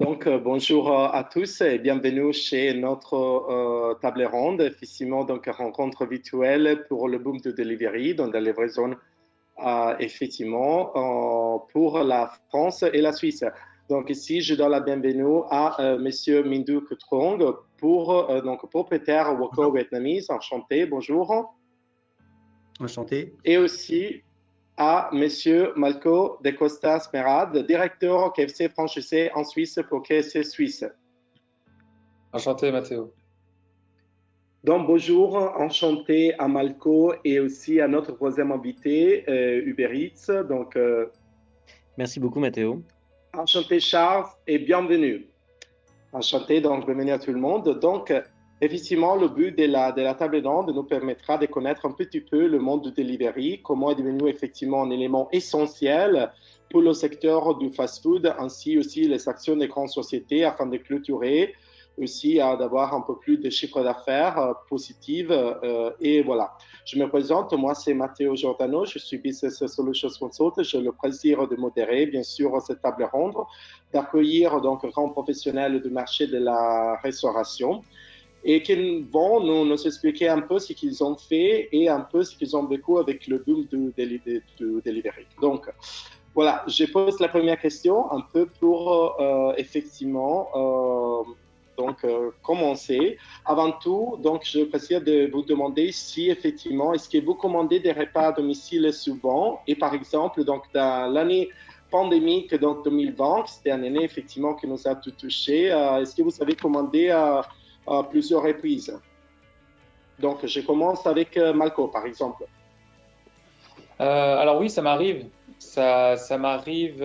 Bonjour à tous et bienvenue chez notre table ronde, effectivement, donc rencontre virtuelle pour le boom de delivery, donc de livraison, effectivement, pour la France et la Suisse. Donc ici, je donne la bienvenue à Monsieur Minh-Duc Trong, donc propriétaire Woco Vietnamese. Enchanté, bonjour. Enchanté. Et aussi à Monsieur Malko de Costas Merad, directeur KFC franchisé en Suisse pour KFC Suisse. Enchanté, Mathéo. Donc, bonjour, enchanté à Malko et aussi à notre troisième invité, Uber Eats. Merci beaucoup, Mathéo. Enchanté, Charles, et bienvenue. Enchanté, donc bienvenue à tout le monde. Donc, effectivement, le but de la table ronde nous permettra de connaître un petit peu le monde du delivery, comment est devenu effectivement un élément essentiel pour le secteur du fast-food, ainsi aussi les actions des grandes sociétés afin de clôturer, aussi d'avoir un peu plus de chiffre d'affaires positif. Et voilà. Je me présente, moi c'est Matteo Giordano, je suis Business Solutions Consultant. J'ai le plaisir de modérer, bien sûr, cette table ronde, d'accueillir donc grands professionnels du marché de la restauration et qui vont nous expliquer un peu ce qu'ils ont fait et un peu ce qu'ils ont vécu avec le boom du delivery. Donc, voilà, je pose la première question un peu pour effectivement commencer. Avant tout, donc, je précise de vous demander si effectivement, est-ce que vous commandez des repas à domicile souvent et par exemple, donc, dans l'année pandémique, donc 2020, c'était une année effectivement qui nous a tout touché. Est-ce que vous avez commandé à plusieurs reprises? Donc, je commence avec Malko, par exemple. Alors oui, ça m'arrive. Ça m'arrive,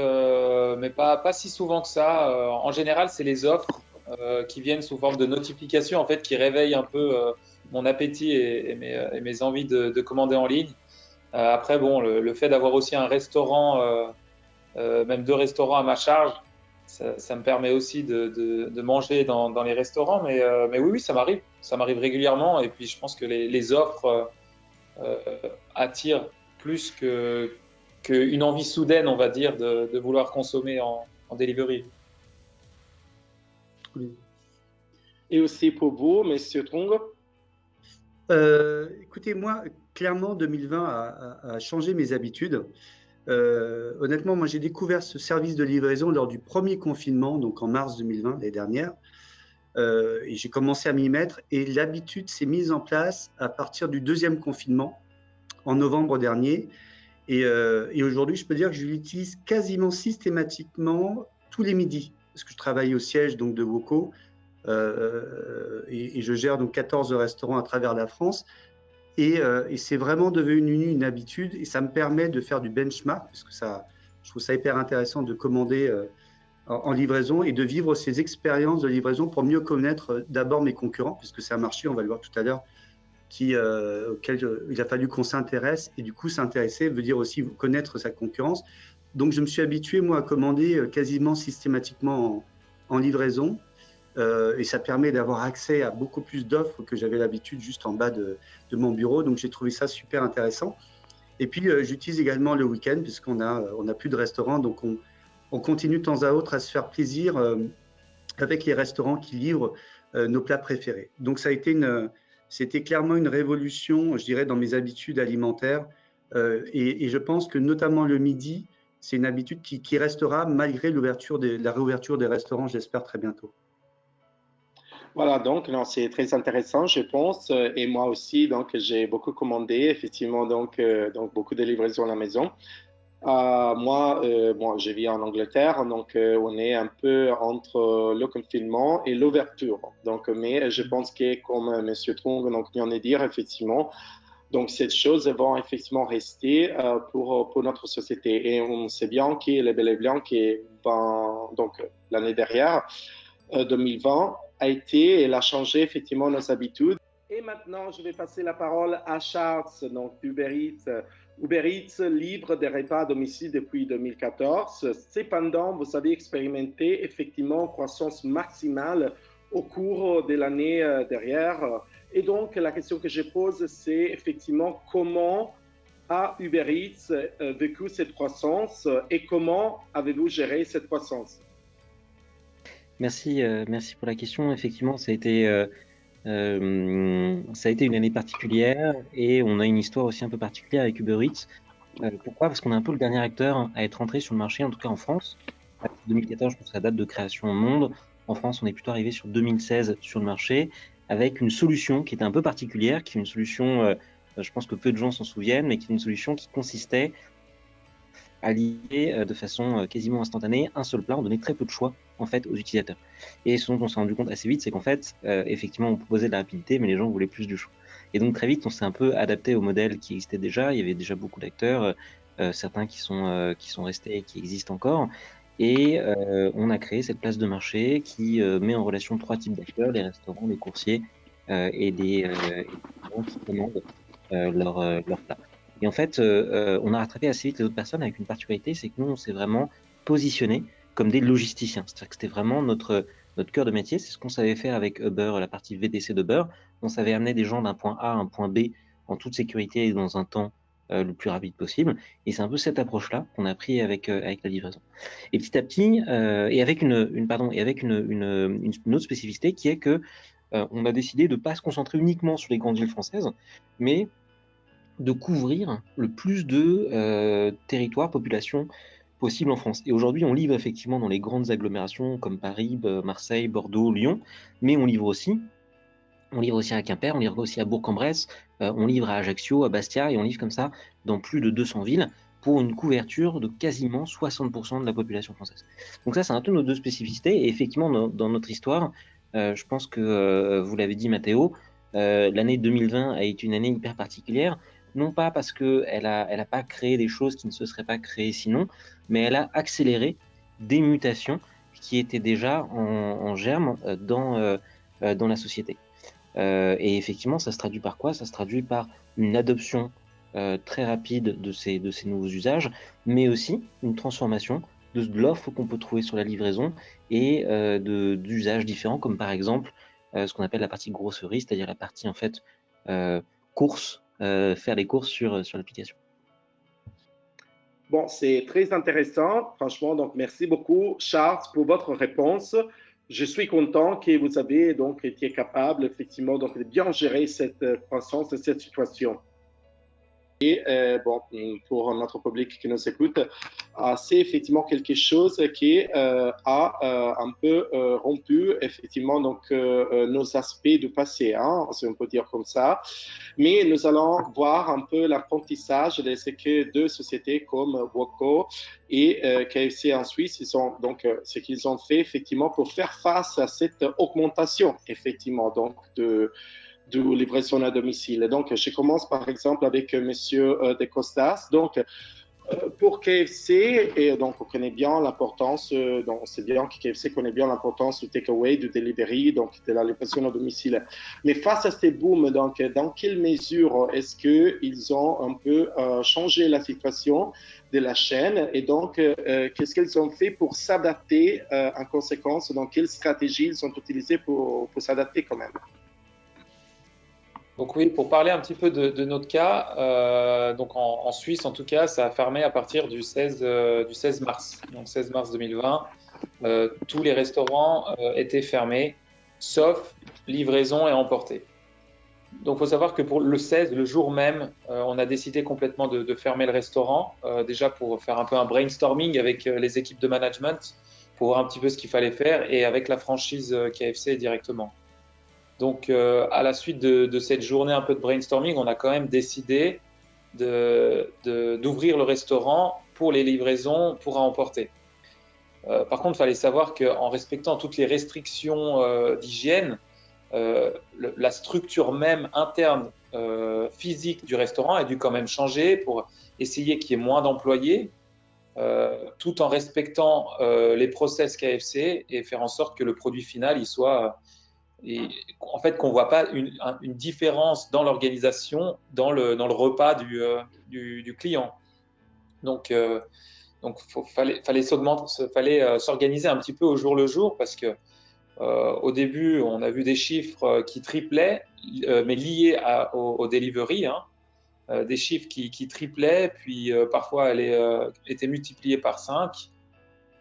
mais pas si souvent que ça. En général, c'est les offres qui viennent sous forme de notifications, en fait, qui réveillent un peu mon appétit et mes envies de commander en ligne. Après, bon, le fait d'avoir aussi un restaurant, même 2 restaurants à ma charge, ça me permet aussi de manger dans les restaurants. Mais oui, ça m'arrive régulièrement. Et puis, je pense que les offres attirent plus qu'une envie soudaine, on va dire, de vouloir consommer en delivery. Oui. Et aussi pour vous, Monsieur Trong? Écoutez, moi, clairement, 2020 a changé mes habitudes. Honnêtement, moi, j'ai découvert ce service de livraison lors du premier confinement, donc en mars 2020, l'année dernière. Et j'ai commencé à m'y mettre. Et l'habitude s'est mise en place à partir du deuxième confinement, en novembre dernier. Et aujourd'hui, je peux dire que je l'utilise quasiment systématiquement tous les midis, parce que je travaille au siège donc, de Woco. Et je gère donc 14 restaurants à travers la France et c'est vraiment devenu une habitude et ça me permet de faire du benchmark parce que je trouve ça hyper intéressant de commander en livraison et de vivre ces expériences de livraison pour mieux connaître d'abord mes concurrents puisque c'est un marché, on va le voir tout à l'heure, auquel il a fallu qu'on s'intéresse et du coup s'intéresser veut dire aussi connaître sa concurrence. Donc je me suis habitué moi à commander quasiment systématiquement en livraison. Et ça permet d'avoir accès à beaucoup plus d'offres que j'avais l'habitude juste en bas de mon bureau. Donc, j'ai trouvé ça super intéressant. Et puis, j'utilise également le week-end puisqu'on a plus de restaurants. Donc, on continue de temps à autre à se faire plaisir avec les restaurants qui livrent nos plats préférés. Donc, c'était clairement une révolution, je dirais, dans mes habitudes alimentaires. Et je pense que notamment le midi, c'est une habitude qui restera malgré la réouverture des restaurants, j'espère, très bientôt. Voilà, donc c'est très intéressant, je pense, et moi aussi, donc j'ai beaucoup commandé, effectivement, donc beaucoup de livraisons à la maison. Moi, je vis en Angleterre, donc on est un peu entre le confinement et l'ouverture. Donc, mais je pense que, comme Monsieur Trong donc vient de dire, effectivement, donc ces choses vont effectivement rester pour notre société. Et on sait bien que les bel et bien donc l'année dernière, 2020, a été, elle a changé effectivement nos habitudes. Et maintenant, je vais passer la parole à Charles, donc Uber Eats. Uber Eats livre des repas à domicile depuis 2014. Cependant, vous avez expérimenté effectivement une croissance maximale au cours de l'année derrière. Et donc, la question que je pose, c'est effectivement comment a Uber Eats vécu cette croissance et comment avez-vous géré cette croissance? Merci pour la question. Effectivement, ça a été une année particulière et on a une histoire aussi un peu particulière avec Uber Eats. Pourquoi? Parce qu'on est un peu le dernier acteur à être entré sur le marché, en tout cas en France. 2014, je pense que la date de création au monde. En France, on est plutôt arrivé sur 2016 sur le marché avec une solution qui était un peu particulière, qui est une solution, je pense que peu de gens s'en souviennent, mais qui est une solution qui consistait à lier de façon quasiment instantanée un seul plat. On donnait très peu de choix en fait aux utilisateurs. Et ce dont on s'est rendu compte assez vite, c'est qu'en fait, effectivement, on proposait de la rapidité, mais les gens voulaient plus du choix. Et donc très vite, on s'est un peu adapté au modèle qui existait déjà. Il y avait déjà beaucoup d'acteurs, certains qui sont restés et qui existent encore. Et on a créé cette place de marché qui met en relation trois types d'acteurs, les restaurants, les coursiers et des gens qui commandent leur plat. Et en fait, on a rattrapé assez vite les autres personnes avec une particularité, c'est que nous, on s'est vraiment positionné comme des logisticiens. C'est-à-dire que c'était vraiment notre cœur de métier. C'est ce qu'on savait faire avec Uber, la partie VTC d'Uber. On savait amener des gens d'un point A à un point B en toute sécurité et dans un temps le plus rapide possible. Et c'est un peu cette approche-là qu'on a pris avec la livraison. Et petit à petit, et avec une autre spécificité qui est que on a décidé de ne pas se concentrer uniquement sur les grandes villes françaises, mais de couvrir le plus de territoires, populations possible en France. Et aujourd'hui, on livre effectivement dans les grandes agglomérations comme Paris, Marseille, Bordeaux, Lyon, mais on livre aussi à Quimper, on livre aussi à Bourg-en-Bresse, on livre à Ajaccio, à Bastia, et on livre comme ça dans plus de 200 villes pour une couverture de quasiment 60% de la population française. Donc ça, c'est un peu nos deux spécificités. Et effectivement, dans notre histoire, je pense que vous l'avez dit, Mathéo, l'année 2020 a été une année hyper particulière, non pas parce qu'elle a pas créé des choses qui ne se seraient pas créées sinon, mais elle a accéléré des mutations qui étaient déjà en germe dans la société. Et effectivement, ça se traduit par quoi? Ça se traduit par une adoption très rapide de ces nouveaux usages, mais aussi une transformation de l'offre qu'on peut trouver sur la livraison et d'usages différents, comme par exemple ce qu'on appelle la partie grosserie, c'est-à-dire la partie en fait course, faire les courses sur l'application. Bon, c'est très intéressant, franchement. Donc, merci beaucoup, Charles, pour votre réponse. Je suis content que vous avez donc été capable, effectivement, donc, de bien gérer cette croissance et cette situation. Et bon, pour notre public qui nous écoute, c'est effectivement quelque chose qui a un peu rompu effectivement donc nos aspects du passé, hein, si on peut dire comme ça. Mais nous allons voir un peu l'apprentissage de ce que deux sociétés comme Woco et KFC en Suisse, ils ont donc ce qu'ils ont fait effectivement pour faire face à cette augmentation effectivement donc de livraison à domicile. Donc, je commence par exemple avec Monsieur De Costas. Donc, pour KFC, et donc on connaît bien l'importance, donc c'est bien que KFC connaît bien l'importance du takeaway, du delivery, donc de la livraison à domicile. Mais face à ces booms, donc dans quelle mesure est-ce qu'ils ont un peu changé la situation de la chaîne et donc qu'est-ce qu'ils ont fait pour s'adapter en conséquence? Donc quelles stratégies ils ont utilisées pour s'adapter quand même? Donc oui, pour parler un petit peu de notre cas, donc en Suisse en tout cas, ça a fermé à partir du 16 mars. Donc 16 mars 2020, tous les restaurants étaient fermés, sauf livraison et emporter. Donc il faut savoir que pour le 16, le jour même, on a décidé complètement de fermer le restaurant, déjà pour faire un peu un brainstorming avec les équipes de management, pour voir un petit peu ce qu'il fallait faire, et avec la franchise KFC directement. Donc, à la suite de cette journée un peu de brainstorming, on a quand même décidé d'ouvrir le restaurant pour les livraisons pour à emporter. Par contre, il fallait savoir qu'en respectant toutes les restrictions d'hygiène, la structure même interne physique du restaurant a dû quand même changer pour essayer qu'il y ait moins d'employés, tout en respectant les process KFC et faire en sorte que le produit final il soit et en fait qu'on voit pas une différence dans l'organisation dans le repas du client. Donc fallait s'organiser un petit peu au jour le jour parce que au début on a vu des chiffres qui triplaient mais liés au delivery, hein, des chiffres qui triplaient puis parfois étaient multipliés par 5.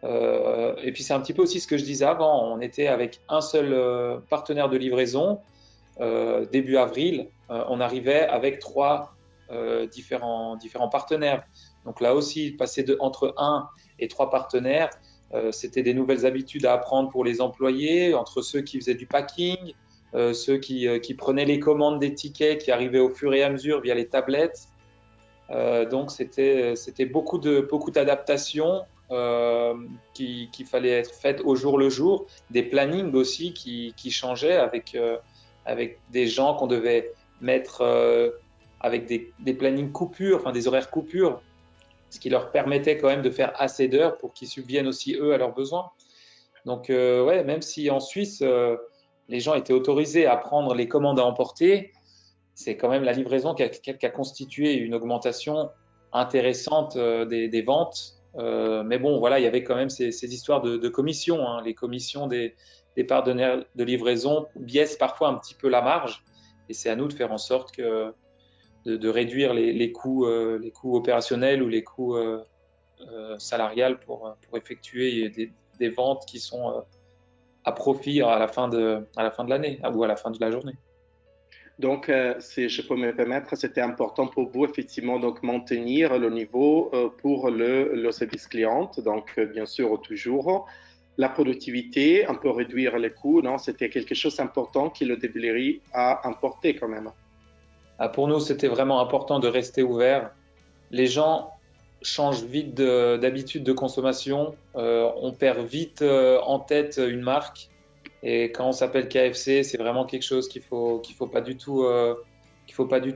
Et puis c'est un petit peu aussi ce que je disais avant, on était avec un seul partenaire de livraison. Début avril, on arrivait avec 3 différents partenaires. Donc là aussi, passer entre 1 et 3 partenaires, c'était des nouvelles habitudes à apprendre pour les employés, entre ceux qui faisaient du packing, ceux qui prenaient les commandes des tickets qui arrivaient au fur et à mesure via les tablettes. Donc c'était beaucoup d'adaptations qu'il fallait être faites au jour le jour, des plannings aussi qui changeaient avec des gens qu'on devait mettre avec des plannings coupures, enfin des horaires coupures, ce qui leur permettait quand même de faire assez d'heures pour qu'ils subviennent aussi eux à leurs besoins. Donc ouais, même si en Suisse les gens étaient autorisés à prendre les commandes à emporter, c'est quand même la livraison qui a constitué une augmentation intéressante des ventes. Mais bon, voilà, il y avait quand même ces histoires de commissions, hein. Les commissions des partenaires de livraison biaisent parfois un petit peu la marge. Et c'est à nous de faire en sorte de réduire les coûts opérationnels ou les coûts salariales pour effectuer des ventes qui sont à profit à la fin de l'année ou à la fin de la journée. Donc, si je peux me permettre, c'était important pour vous, effectivement, donc maintenir le niveau pour le service client. Donc, bien sûr, toujours la productivité, un peu réduire les coûts. Non, c'était quelque chose d'important que le delivery a importé quand même. Pour nous, c'était vraiment important de rester ouvert. Les gens changent vite d'habitude de consommation. On perd vite en tête une marque. Et quand on s'appelle KFC, c'est vraiment quelque chose qu'il faut pas du tout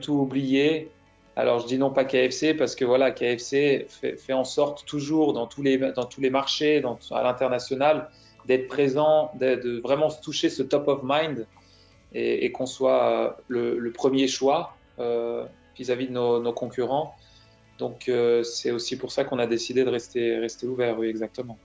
oublier. Alors je dis non pas KFC parce que voilà, KFC fait en sorte toujours dans tous les marchés, à l'international, d'être présent, de vraiment se toucher ce top of mind et qu'on soit le premier choix vis-à-vis de nos concurrents. Donc c'est aussi pour ça qu'on a décidé de rester ouvert, oui, exactement.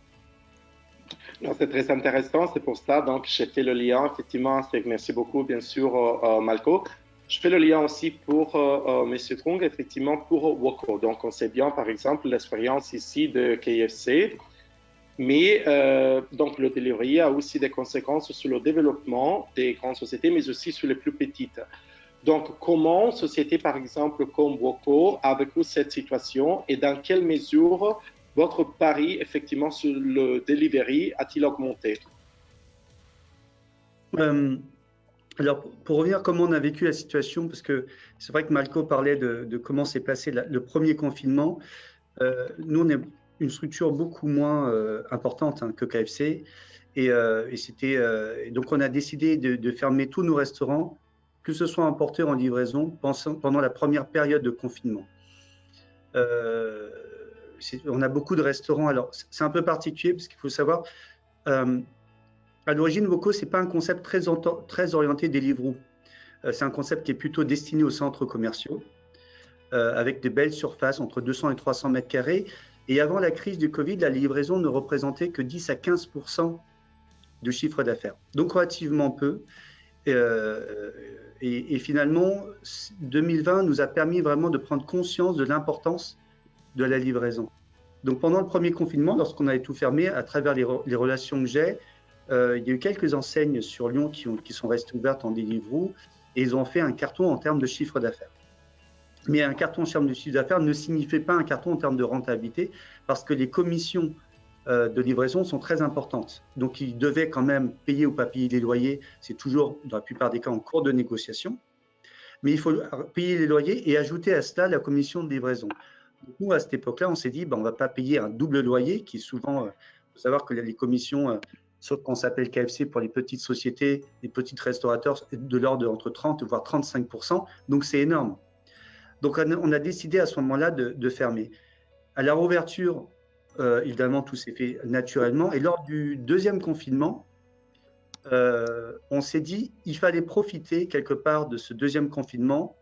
C'est très intéressant, c'est pour ça. Donc, j'ai fait le lien, effectivement, merci beaucoup, bien sûr, Malco. Je fais le lien aussi pour M. Trung, effectivement, pour Woko. Donc, on sait bien, par exemple, l'expérience ici de KFC. Mais donc, le delivery a aussi des conséquences sur le développement des grandes sociétés, mais aussi sur les plus petites. Donc, comment une société, par exemple, comme Woko, a vécu cette situation et dans quelle mesure votre pari, effectivement, sur le delivery a-t-il augmenté? Alors, pour revenir comment on a vécu la situation, parce que c'est vrai que Malco parlait de comment s'est passé le premier confinement. Nous, on est une structure beaucoup moins importante que KFC. Et donc, on a décidé de fermer tous nos restaurants, que ce soit emportés en livraison, pendant la première période de confinement. On a beaucoup de restaurants. Alors, c'est un peu particulier parce qu'il faut savoir, à l'origine, Woko, ce n'est pas un concept très orienté Deliveroo. C'est un concept qui est plutôt destiné aux centres commerciaux, avec des belles surfaces entre 200 et 300 mètres carrés. Et avant la crise du Covid, la livraison ne représentait que 10 à 15% de chiffre d'affaires. Donc, relativement peu. Et finalement, 2020 nous a permis vraiment de prendre conscience de l'importance de la livraison. Donc pendant le premier confinement, lorsqu'on avait tout fermé, à travers les relations que j'ai, il y a eu quelques enseignes sur Lyon qui sont restées ouvertes en Deliveroo et ils ont fait un carton en termes de chiffre d'affaires. Mais un carton en termes de chiffre d'affaires ne signifiait pas un carton en termes de rentabilité parce que les commissions de livraison sont très importantes. Donc ils devaient quand même payer ou pas payer les loyers, c'est toujours dans la plupart des cas en cours de négociation. Mais il faut payer les loyers et ajouter à cela la commission de livraison. Nous, à cette époque-là, on s'est dit, on ne va pas payer un double loyer, qui souvent, il faut savoir que les commissions, sauf qu'on s'appelle KFC pour les petites sociétés, les petits restaurateurs, de l'ordre entre 30 voire 35%, donc c'est énorme. Donc on a décidé à ce moment-là de fermer. À la réouverture, évidemment, tout s'est fait naturellement. Et lors du deuxième confinement, on s'est dit, il fallait profiter quelque part de ce deuxième confinement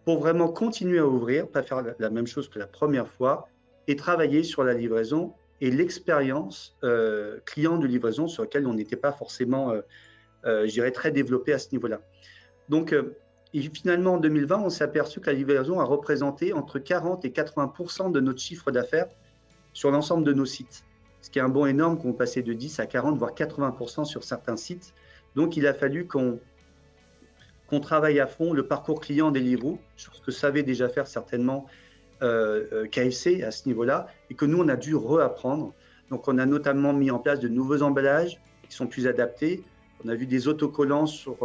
pour vraiment continuer à ouvrir, pas faire la même chose que la première fois, et travailler sur la livraison et l'expérience client de livraison sur laquelle on n'était pas forcément, je dirais, très développé à ce niveau-là. Donc, et finalement, en 2020, on s'est aperçu que la livraison a représenté entre 40 et 80% de notre chiffre d'affaires sur l'ensemble de nos sites. ce qui est un bond énorme qu'on passait de 10 à 40, voire 80% sur certains sites. Donc, il a fallu qu'on travaille à fond le parcours client Deliveroo, chose que savait déjà faire certainement KFC à ce niveau-là, et que nous, on a dû reapprendre. Donc, on a notamment mis en place de nouveaux emballages qui sont plus adaptés. On a vu des autocollants sur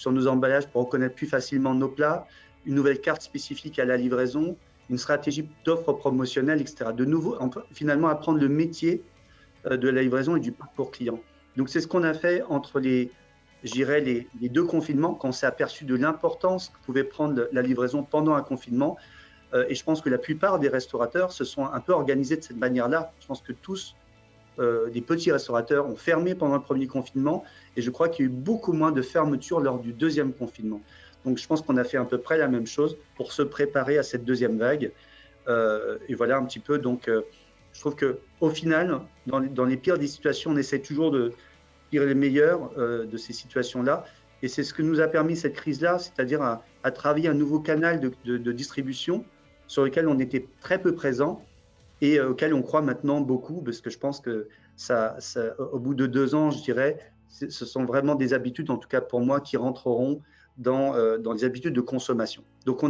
nos emballages pour reconnaître plus facilement nos plats, une nouvelle carte spécifique à la livraison, une stratégie d'offres promotionnelles, etc. De nouveau, on peut finalement apprendre le métier de la livraison et du parcours client. Donc, c'est ce qu'on a fait entre les deux confinements, quand on s'est aperçu de l'importance que pouvait prendre la livraison pendant un confinement. Et je pense que la plupart des restaurateurs se sont un peu organisés de cette manière-là. Je pense que tous, des petits restaurateurs, ont fermé pendant le premier confinement, et je crois qu'il y a eu beaucoup moins de fermetures lors du deuxième confinement. Donc, je pense qu'on a fait à peu près la même chose pour se préparer à cette deuxième vague. Et voilà un petit peu. Donc, je trouve qu'au final, dans les pires des situations, on essaie toujours de tirer le meilleur de ces situations-là. Et c'est ce que nous a permis cette crise-là, c'est-à-dire à travailler un nouveau canal de distribution sur lequel on était très peu présent et auquel on croit maintenant beaucoup, parce que je pense que au bout de 2 ans, je dirais, ce sont vraiment des habitudes, en tout cas pour moi, qui rentreront dans les habitudes de consommation. Donc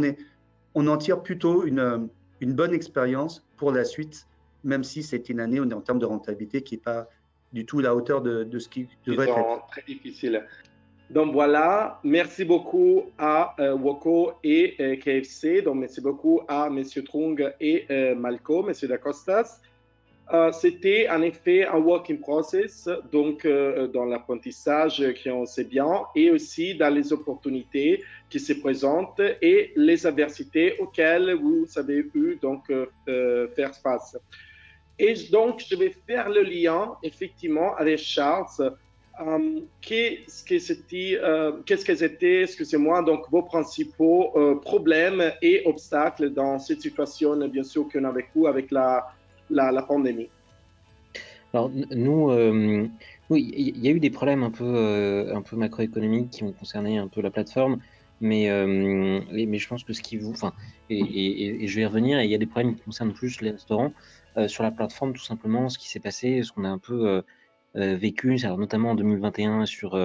on en tire plutôt une bonne expérience pour la suite, même si c'est une année en termes de rentabilité qui n'est pas du tout à la hauteur de ce qui devrait être. Très difficile. Donc voilà, merci beaucoup à Woko et KFC. Donc merci beaucoup à M. Trung et Malco, M. Dacostas. C'était en effet un work in process, donc dans l'apprentissage qu'on sait bien, et aussi dans les opportunités qui se présentent et les adversités auxquelles vous avez eu donc faire face. Et donc, je vais faire le lien effectivement avec Charles. Qu'est-ce que c'était, excusez-moi, donc vos principaux problèmes et obstacles dans cette situation, bien sûr, qu'on a vécu avec la pandémie? Alors, nous, il y a eu des problèmes un peu macroéconomiques qui ont concerné un peu la plateforme, mais je pense que ce qui vous, enfin, et je vais y revenir, et il y a des problèmes qui concernent plus les restaurants. Sur la plateforme, tout simplement, ce qui s'est passé, ce qu'on a un peu vécu, alors notamment en 2021 sur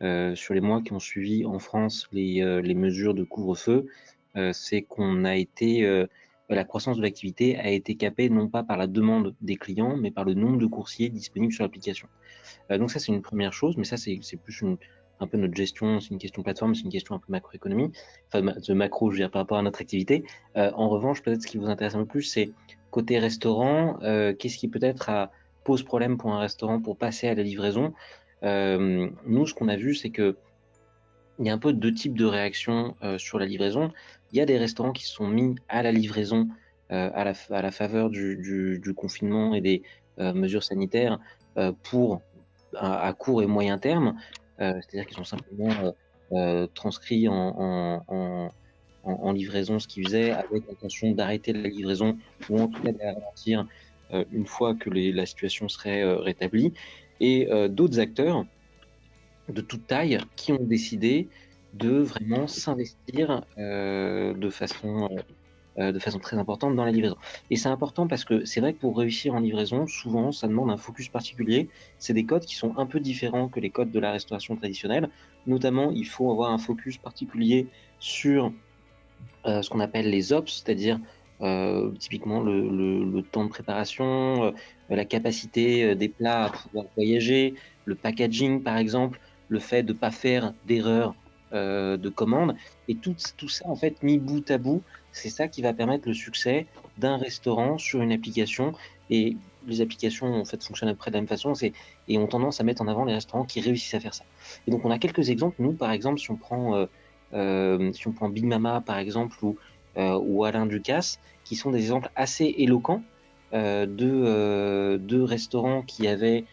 les mois qui ont suivi en France les mesures de couvre-feu, c'est qu'on a été la croissance de l'activité a été capée non pas par la demande des clients, mais par le nombre de coursiers disponibles sur l'application. Donc ça, c'est une première chose, mais ça, c'est plus un peu notre gestion, c'est une question plateforme, c'est une question un peu macroéconomie, enfin de macro, je veux dire, par rapport à notre activité. En revanche, peut-être ce qui vous intéresse un peu plus, c'est côté restaurant, qu'est-ce qui peut-être pose problème pour un restaurant pour passer à la livraison. Nous, ce qu'on a vu, c'est que il y a un peu deux types de réactions sur la livraison. Il y a des restaurants qui se sont mis à la livraison à la faveur du confinement et des mesures sanitaires à court et moyen terme. C'est-à-dire qu'ils ont simplement transcrit en livraison ce qu'ils faisaient avec l'intention d'arrêter la livraison ou en tout cas de la ralentir une fois que la situation serait rétablie. Et d'autres acteurs de toute taille qui ont décidé de vraiment s'investir de façon très importante dans la livraison. Et c'est important parce que c'est vrai que pour réussir en livraison, souvent, ça demande un focus particulier. C'est des codes qui sont un peu différents que les codes de la restauration traditionnelle. Notamment, il faut avoir un focus particulier sur ce qu'on appelle les ops, c'est-à-dire typiquement le temps de préparation, la capacité des plats à pouvoir voyager, le packaging par exemple, le fait de ne pas faire d'erreur de commande. Et tout ça, en fait, mis bout à bout, c'est ça qui va permettre le succès d'un restaurant sur une application. Et les applications, en fait, fonctionnent à peu près de la même façon et ont tendance à mettre en avant les restaurants qui réussissent à faire ça. Et donc, on a quelques exemples. Nous, par exemple, si on prend Big Mama, par exemple, ou Alain Ducasse, qui sont des exemples assez éloquents de restaurants qui avaient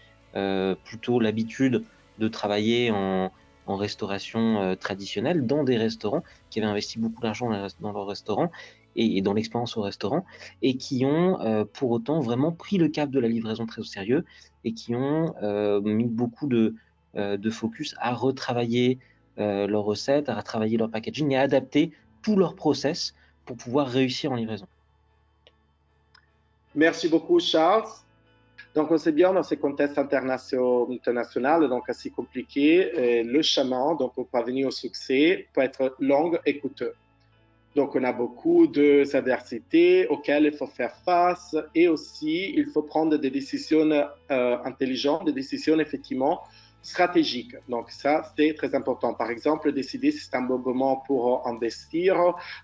plutôt l'habitude de travailler en restauration traditionnelle, dans des restaurants, qui avaient investi beaucoup d'argent dans leurs restaurants et dans l'expérience au restaurant, et qui ont pour autant vraiment pris le cap de la livraison très au sérieux, et qui ont mis beaucoup de focus à retravailler leurs recettes, à retravailler leur packaging et à adapter tout leur process pour pouvoir réussir en livraison. Merci beaucoup, Charles. Donc, on sait bien dans ces contextes internationaux, donc assez compliqués, le chemin, donc pour parvenir au succès, peut être long et coûteux. Donc, on a beaucoup d'adversités auxquelles il faut faire face et aussi, il faut prendre des décisions intelligentes, des décisions effectivement stratégiques. Donc, ça, c'est très important. Par exemple, décider si c'est un bon moment pour investir,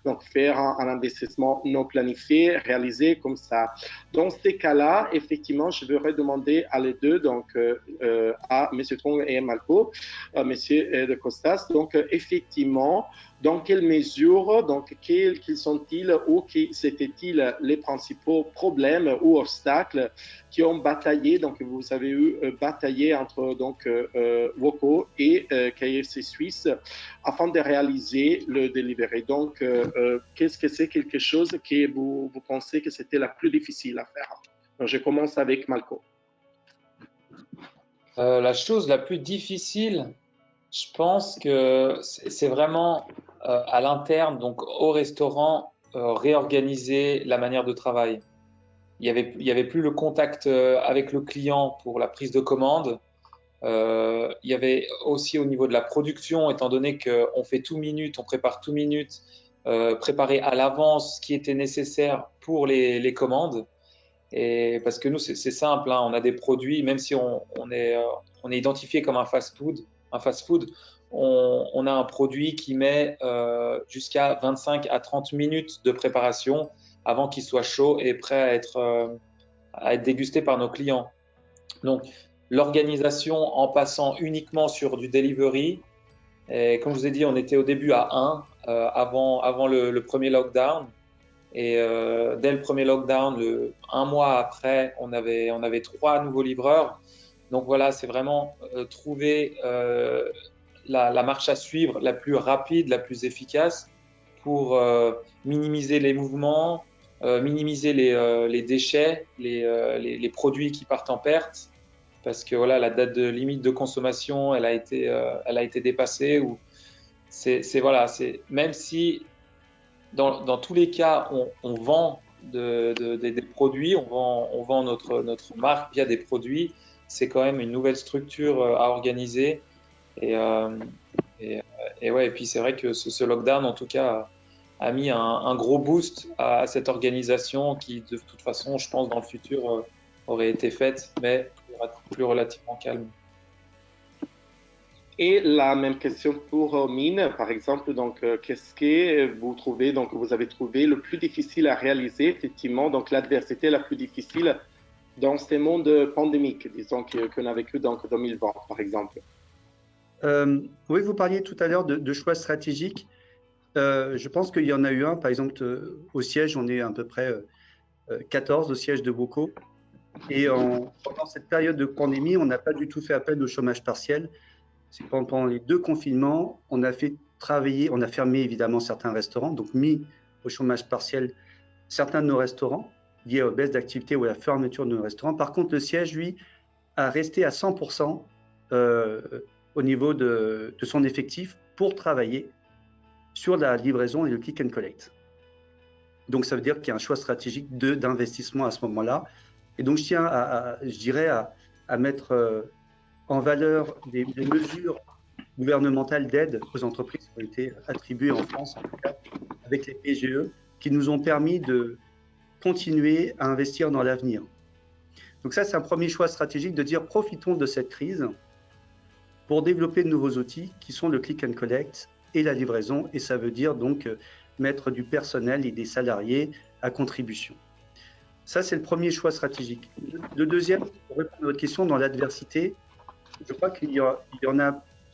donc faire un investissement non planifié, réalisé comme ça. Dans ces cas-là, effectivement, je voudrais demander à les deux, donc à M. Trong et Malko, M. de Costas, donc effectivement, dans quelle mesure, donc, quels sont-ils ou c'étaient-ils les principaux problèmes ou obstacles qui ont bataillé, donc vous avez eu bataillé entre donc Woko et KFC Suisse afin de réaliser le delivery. Donc, qu'est-ce que c'est quelque chose que vous pensez que c'était la plus difficile à faire? Donc, je commence avec Malko. La chose la plus difficile, je pense que c'est vraiment à l'interne, donc au restaurant, réorganiser la manière de travail. Il y avait plus le contact avec le client pour la prise de commande. Il y avait aussi au niveau de la production, étant donné qu'on fait tout minute, on prépare tout minute, préparer à l'avance ce qui était nécessaire pour les commandes. Et parce que nous, c'est simple, hein, on a des produits, même si on est identifié comme un fast-food, on a un produit qui met jusqu'à 25 à 30 minutes de préparation avant qu'il soit chaud et prêt à être dégusté par nos clients. Donc, l'organisation en passant uniquement sur du delivery, et comme je vous ai dit, on était au début à 1 avant le premier lockdown. Et dès le premier lockdown, un mois après, on avait 3 nouveaux livreurs. Donc voilà, c'est vraiment trouver la marche à suivre la plus rapide, la plus efficace pour minimiser les mouvements, minimiser les déchets, les produits qui partent en perte. Parce que voilà, la date de limite de consommation, elle a été dépassée. Ou voilà, même si dans tous les cas, on vend des produits, on vend notre marque via des produits. C'est quand même une nouvelle structure à organiser. Et ouais, et puis c'est vrai que ce lockdown, en tout cas, a mis un gros boost à cette organisation qui, de toute façon, je pense, dans le futur, aurait été faite, mais plus relativement calme. Et la même question pour Mine, par exemple, donc qu'est-ce que vous trouvez, donc vous avez trouvé le plus difficile à réaliser, effectivement, donc l'adversité la plus difficile dans ces mondes pandémiques, disons qu'on a vécu dans 2020, par exemple. Oui, vous parliez tout à l'heure de choix stratégiques. Je pense qu'il y en a eu un, par exemple, au siège, on est à peu près 14 au siège de Woko. Et pendant cette période de pandémie, on n'a pas du tout fait appel au chômage partiel. C'est pendant les 2 confinements, on a fermé évidemment certains restaurants, donc mis au chômage partiel certains de nos restaurants liés aux baisses d'activité ou à la fermeture de nos restaurants. Par contre, le siège, lui, a resté à 100% au niveau de son effectif pour travailler sur la livraison et le click and collect. Donc, ça veut dire qu'il y a un choix stratégique d'investissement à ce moment-là. Et donc, je tiens à mettre en valeur des mesures gouvernementales d'aide aux entreprises qui ont été attribuées en France, en tout cas, avec les PGE, qui nous ont permis de continuer à investir dans l'avenir. Donc ça, c'est un premier choix stratégique de dire profitons de cette crise pour développer de nouveaux outils qui sont le click and collect et la livraison. Et ça veut dire donc mettre du personnel et des salariés à contribution. Ça, c'est le premier choix stratégique. Le deuxième, pour répondre à votre question, dans l'adversité, je crois qu'il y a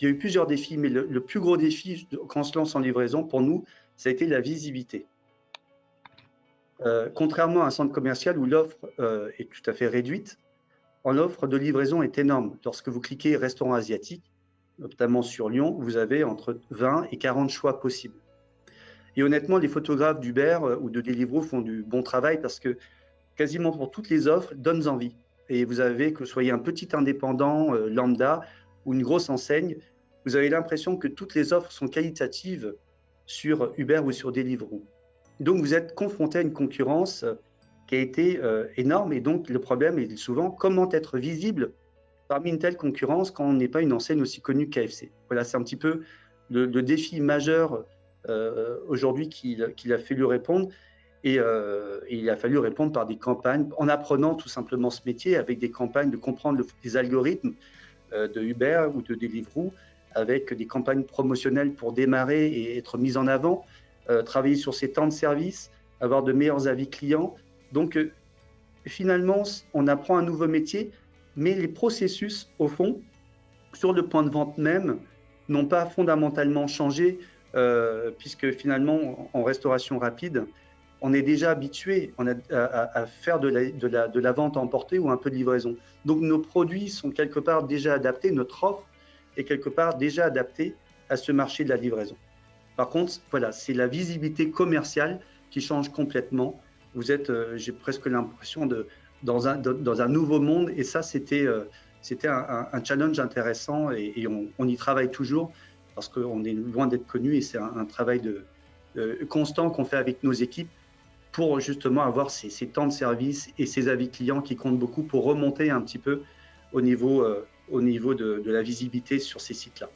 eu plusieurs défis, mais le plus gros défi quand on se lance en livraison, pour nous, ça a été la visibilité. Contrairement à un centre commercial où l'offre est tout à fait réduite, l'offre de livraison est énorme. Lorsque vous cliquez restaurant asiatique, notamment sur Lyon, vous avez entre 20 et 40 choix possibles. Et honnêtement, les photographes d'Uber ou de Deliveroo font du bon travail parce que quasiment pour toutes les offres, donnent envie. Et vous avez, que vous soyez un petit indépendant lambda ou une grosse enseigne, vous avez l'impression que toutes les offres sont qualitatives sur Uber ou sur Deliveroo. Donc, vous êtes confronté à une concurrence qui a été énorme. Et donc, le problème est souvent comment être visible parmi une telle concurrence quand on n'est pas une enseigne aussi connue que KFC. Voilà, c'est un petit peu le défi majeur aujourd'hui qu'il a fallu répondre. Et il a fallu répondre par des campagnes, en apprenant tout simplement ce métier, avec des campagnes de comprendre les algorithmes de Uber ou de Deliveroo, avec des campagnes promotionnelles pour démarrer et être mises en avant, travailler sur ses temps de service, avoir de meilleurs avis clients. Donc, finalement, on apprend un nouveau métier, mais les processus, au fond, sur le point de vente même, n'ont pas fondamentalement changé, puisque finalement, en restauration rapide, on est déjà habitué à faire de la vente à emporter ou un peu de livraison. Donc, nos produits sont quelque part déjà adaptés, notre offre est quelque part déjà adaptée à ce marché de la livraison. Par contre, voilà, c'est la visibilité commerciale qui change complètement. Vous êtes, j'ai presque l'impression, dans un nouveau monde, et ça, c'était un challenge intéressant, et on y travaille toujours parce qu'on est loin d'être connu, et c'est un travail constant qu'on fait avec nos équipes pour justement avoir ces temps de service et ces avis clients qui comptent beaucoup pour remonter un petit peu au niveau de la visibilité sur ces sites-là.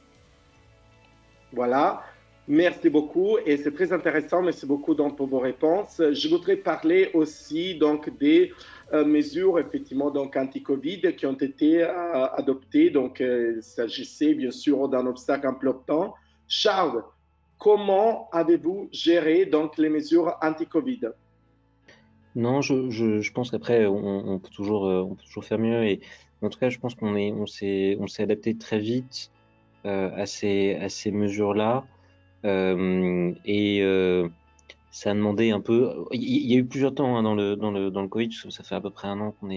Voilà, merci beaucoup et c'est très intéressant. Merci beaucoup donc pour vos réponses. Je voudrais parler aussi donc des mesures effectivement donc anti-Covid qui ont été adoptées. Donc il s'agissait bien sûr d'un obstacle important. Charles, comment avez-vous géré donc les mesures anti-Covid? Non, je pense qu'après, on peut toujours faire mieux. Et en tout cas, je pense on s'est adapté très vite à ces mesures-là. Ça a demandé un peu. Il y a eu plusieurs temps dans le Covid. Ça fait à peu près un an qu'on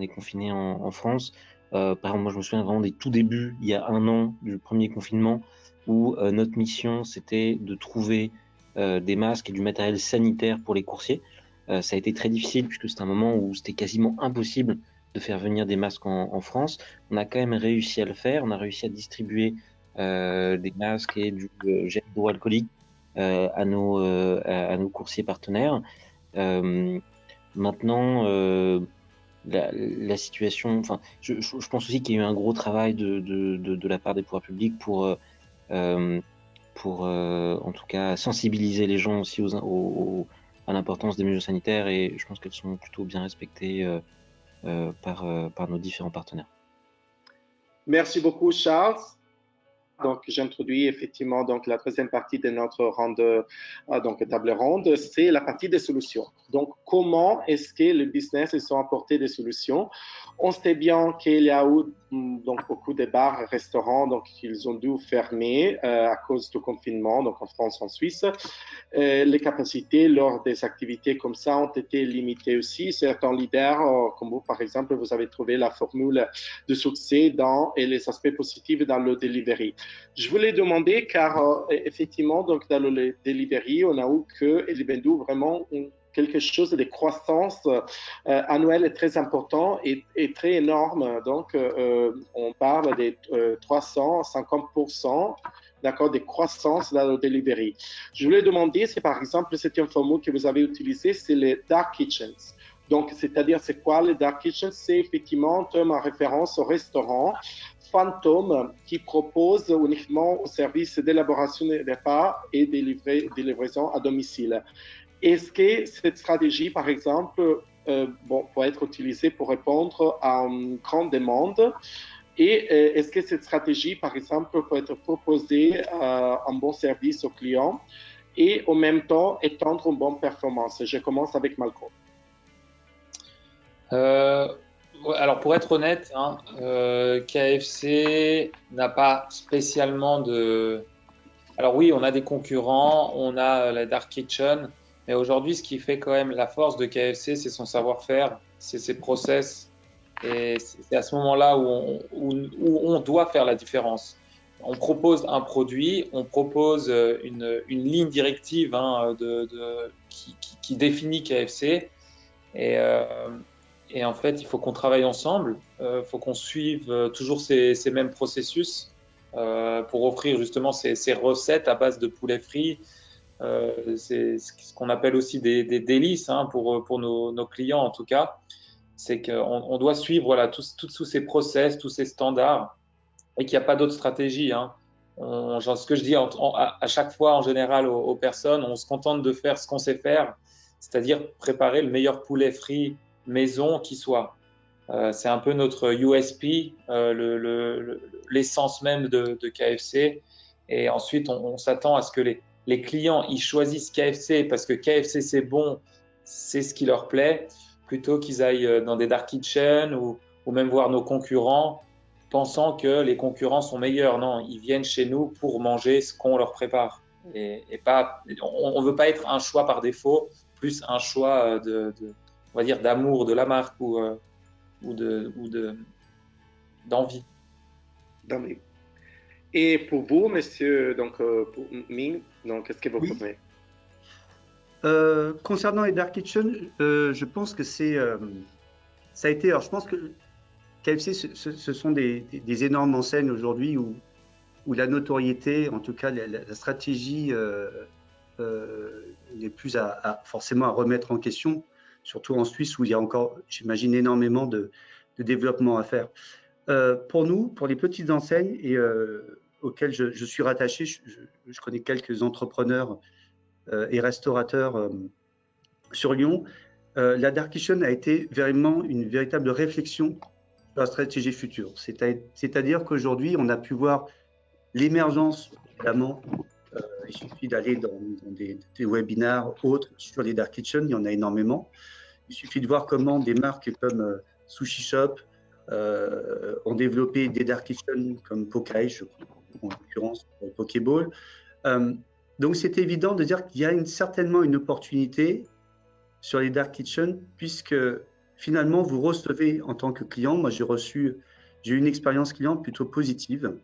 est confiné en France. Par exemple, moi, je me souviens vraiment des tout débuts, il y a un an du premier confinement, où notre mission, c'était de trouver des masques et du matériel sanitaire pour les coursiers. Ça a été très difficile puisque c'était un moment où c'était quasiment impossible de faire venir des masques en France. On a quand même réussi à le faire. On a réussi à distribuer des masques et du gel hydroalcoolique à nos coursiers partenaires. Maintenant, la situation, enfin, je pense aussi qu'il y a eu un gros travail de la part des pouvoirs publics pour en tout cas sensibiliser les gens aussi à l'importance des mesures sanitaires, et je pense qu'elles sont plutôt bien respectées par nos différents partenaires. Merci beaucoup, Charles. Donc, j'introduis effectivement donc la troisième partie de notre table ronde, c'est la partie des solutions. Donc, comment est-ce que le business ils ont apporté des solutions? On sait bien qu'il y a eu donc beaucoup de bars et restaurants donc qu'ils ont dû fermer à cause du confinement, donc en France, en Suisse. Les capacités lors des activités comme ça ont été limitées aussi. Certains leaders, comme vous par exemple, vous avez trouvé la formule de succès et les aspects positifs dans le delivery. Je voulais demander, car effectivement, donc dans le delivery, on a eu que Elibendu vraiment quelque chose de croissance annuelle très important et très énorme. Donc, on parle de 350%. D'accord, des croissances dans le delivery. Je voulais demander si, par exemple, c'est une formule que vous avez utilisée, c'est les dark kitchens. Donc, c'est-à-dire, c'est quoi les dark kitchens? C'est effectivement un terme en référence au restaurant fantôme qui propose uniquement au service d'élaboration des repas et de livraison à domicile. Est-ce que cette stratégie, par exemple, peut être utilisée pour répondre à une grande demande? Et est-ce que cette stratégie, par exemple, peut être proposée un bon service aux clients et en même temps étendre une bonne performance? Je commence avec Malcolm. Alors, pour être honnête, KFC n'a pas spécialement de... Alors oui, on a des concurrents, on a la Dark Kitchen, mais aujourd'hui, ce qui fait quand même la force de KFC, c'est son savoir-faire, c'est ses process. Et c'est à ce moment-là où on doit faire la différence. On propose un produit, on propose une ligne directive qui définit KFC. Et en fait, il faut qu'on travaille ensemble. Il faut qu'on suive toujours ces mêmes processus pour offrir justement ces recettes à base de poulet frit, C'est ce qu'on appelle aussi des délices hein, pour nos clients en tout cas. C'est qu'on doit suivre voilà, tous ces process, tous ces standards et qu'il n'y a pas d'autre stratégie. Hein. Genre, ce que je dis à chaque fois en général aux personnes, on se contente de faire ce qu'on sait faire, c'est-à-dire préparer le meilleur poulet frit maison qui soit. C'est un peu notre USP, l'essence même de KFC. Et ensuite, on s'attend à ce que les clients ils choisissent KFC parce que KFC c'est bon, c'est ce qui leur plaît, plutôt qu'ils aillent dans des dark kitchen ou même voir nos concurrents pensant que les concurrents sont meilleurs. Non, ils viennent chez nous pour manger ce qu'on leur prépare. Et pas, on ne veut pas être un choix par défaut, plus un choix on va dire, d'amour de la marque d'envie. D'envie. Et pour vous, monsieur, donc, pour Ming, donc, qu'est-ce que vous proposez? Concernant les dark kitchen, je pense que ça a été. Alors, je pense que KFC, ce sont des énormes enseignes aujourd'hui où la notoriété, en tout cas la stratégie, n'est plus forcément à remettre en question, surtout en Suisse où il y a encore, j'imagine, énormément de développement à faire. Pour nous, pour les petites enseignes auxquelles je suis rattaché, je connais quelques entrepreneurs et restaurateurs sur Lyon. La Dark Kitchen a été vraiment une véritable réflexion sur la stratégie future. C'est-à-dire qu'aujourd'hui, on a pu voir l'émergence, évidemment, il suffit d'aller dans des webinars autres sur les Dark Kitchen, il y en a énormément. Il suffit de voir comment des marques comme Sushi Shop ont développé des Dark Kitchen comme Pokai, en l'occurrence Pokéball. Donc c'est évident de dire qu'il y a certainement une opportunité sur les Dark Kitchen, puisque finalement vous recevez en tant que client, moi j'ai eu une expérience client plutôt positive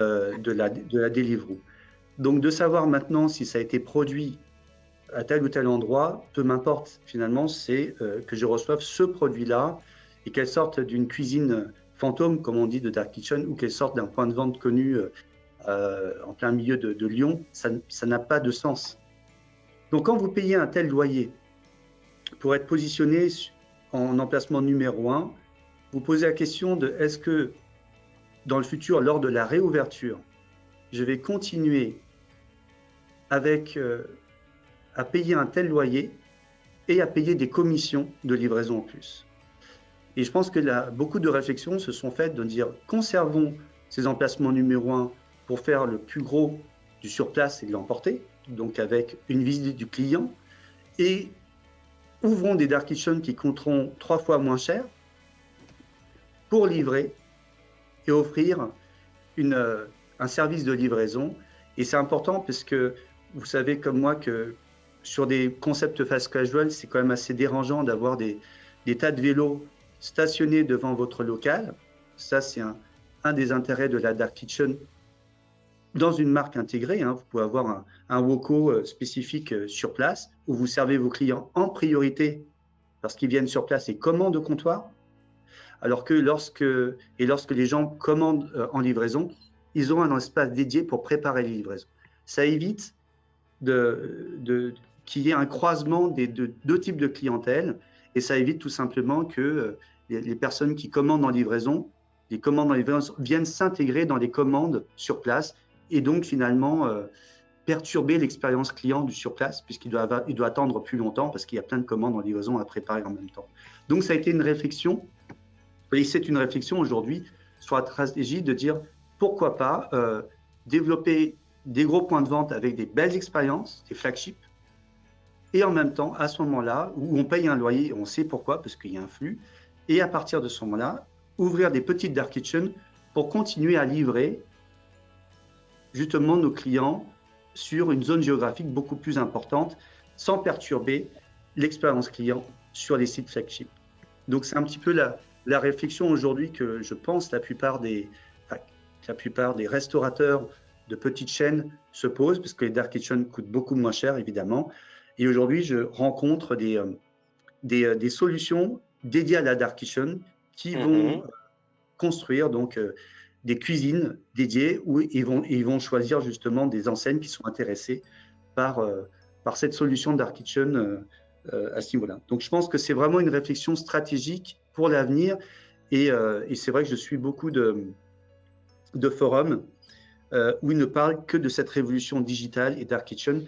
de la Deliveroo. Donc de savoir maintenant si ça a été produit à tel ou tel endroit, peu m'importe finalement, c'est que je reçoive ce produit-là et qu'elle sorte d'une cuisine fantôme, comme on dit, de Dark Kitchen, ou qu'elle sorte d'un point de vente connu en plein milieu de Lyon, ça n'a pas de sens. Donc quand vous payez un tel loyer pour être positionné en emplacement numéro 1, vous posez la question de est-ce que dans le futur, lors de la réouverture, je vais continuer à payer un tel loyer et à payer des commissions de livraison en plus. Et je pense que beaucoup de réflexions se sont faites de dire conservons ces emplacements numéro 1 pour faire le plus gros du surplace et de l'emporter, donc avec une visite du client, et ouvrons des dark kitchen qui coûteront 3 fois moins cher pour livrer et offrir un service de livraison. Et c'est important parce que vous savez comme moi que sur des concepts fast casual, c'est quand même assez dérangeant d'avoir des tas de vélos stationnés devant votre local. Ça, c'est un des intérêts de la dark kitchen dans une marque intégrée. Hein. Vous pouvez avoir un WOCO spécifique sur place où vous servez vos clients en priorité parce qu'ils viennent sur place et commandent au comptoir. Alors que lorsque les gens commandent en livraison, ils ont un espace dédié pour préparer les livraisons. Ça évite qu'il y ait un croisement de deux types de clientèle et ça évite tout simplement que les personnes qui commandent en livraison, viennent s'intégrer dans les commandes sur place et donc finalement perturber l'expérience client du surplace puisqu'il doit attendre plus longtemps parce qu'il y a plein de commandes en livraison à préparer en même temps. Donc ça a été une réflexion. Et c'est une réflexion aujourd'hui sur la stratégie de dire pourquoi pas développer des gros points de vente avec des belles expériences, des flagships, et en même temps, à ce moment-là, où on paye un loyer, on sait pourquoi, parce qu'il y a un flux, et à partir de ce moment-là, ouvrir des petites dark kitchen pour continuer à livrer justement nos clients sur une zone géographique beaucoup plus importante, sans perturber l'expérience client sur les sites flagship. Donc c'est un petit peu la réflexion aujourd'hui que je pense la plupart des restaurateurs de petites chaînes se posent, parce que les dark kitchen coûtent beaucoup moins cher, évidemment. Et aujourd'hui, je rencontre des solutions dédiées à la dark kitchen qui vont construire donc des cuisines dédiées où ils vont choisir justement des enseignes qui sont intéressées par cette solution Dark Kitchen à ce niveau-là. Donc, je pense que c'est vraiment une réflexion stratégique pour l'avenir. Et c'est vrai que je suis beaucoup de forums où ils ne parlent que de cette révolution digitale et Dark Kitchen,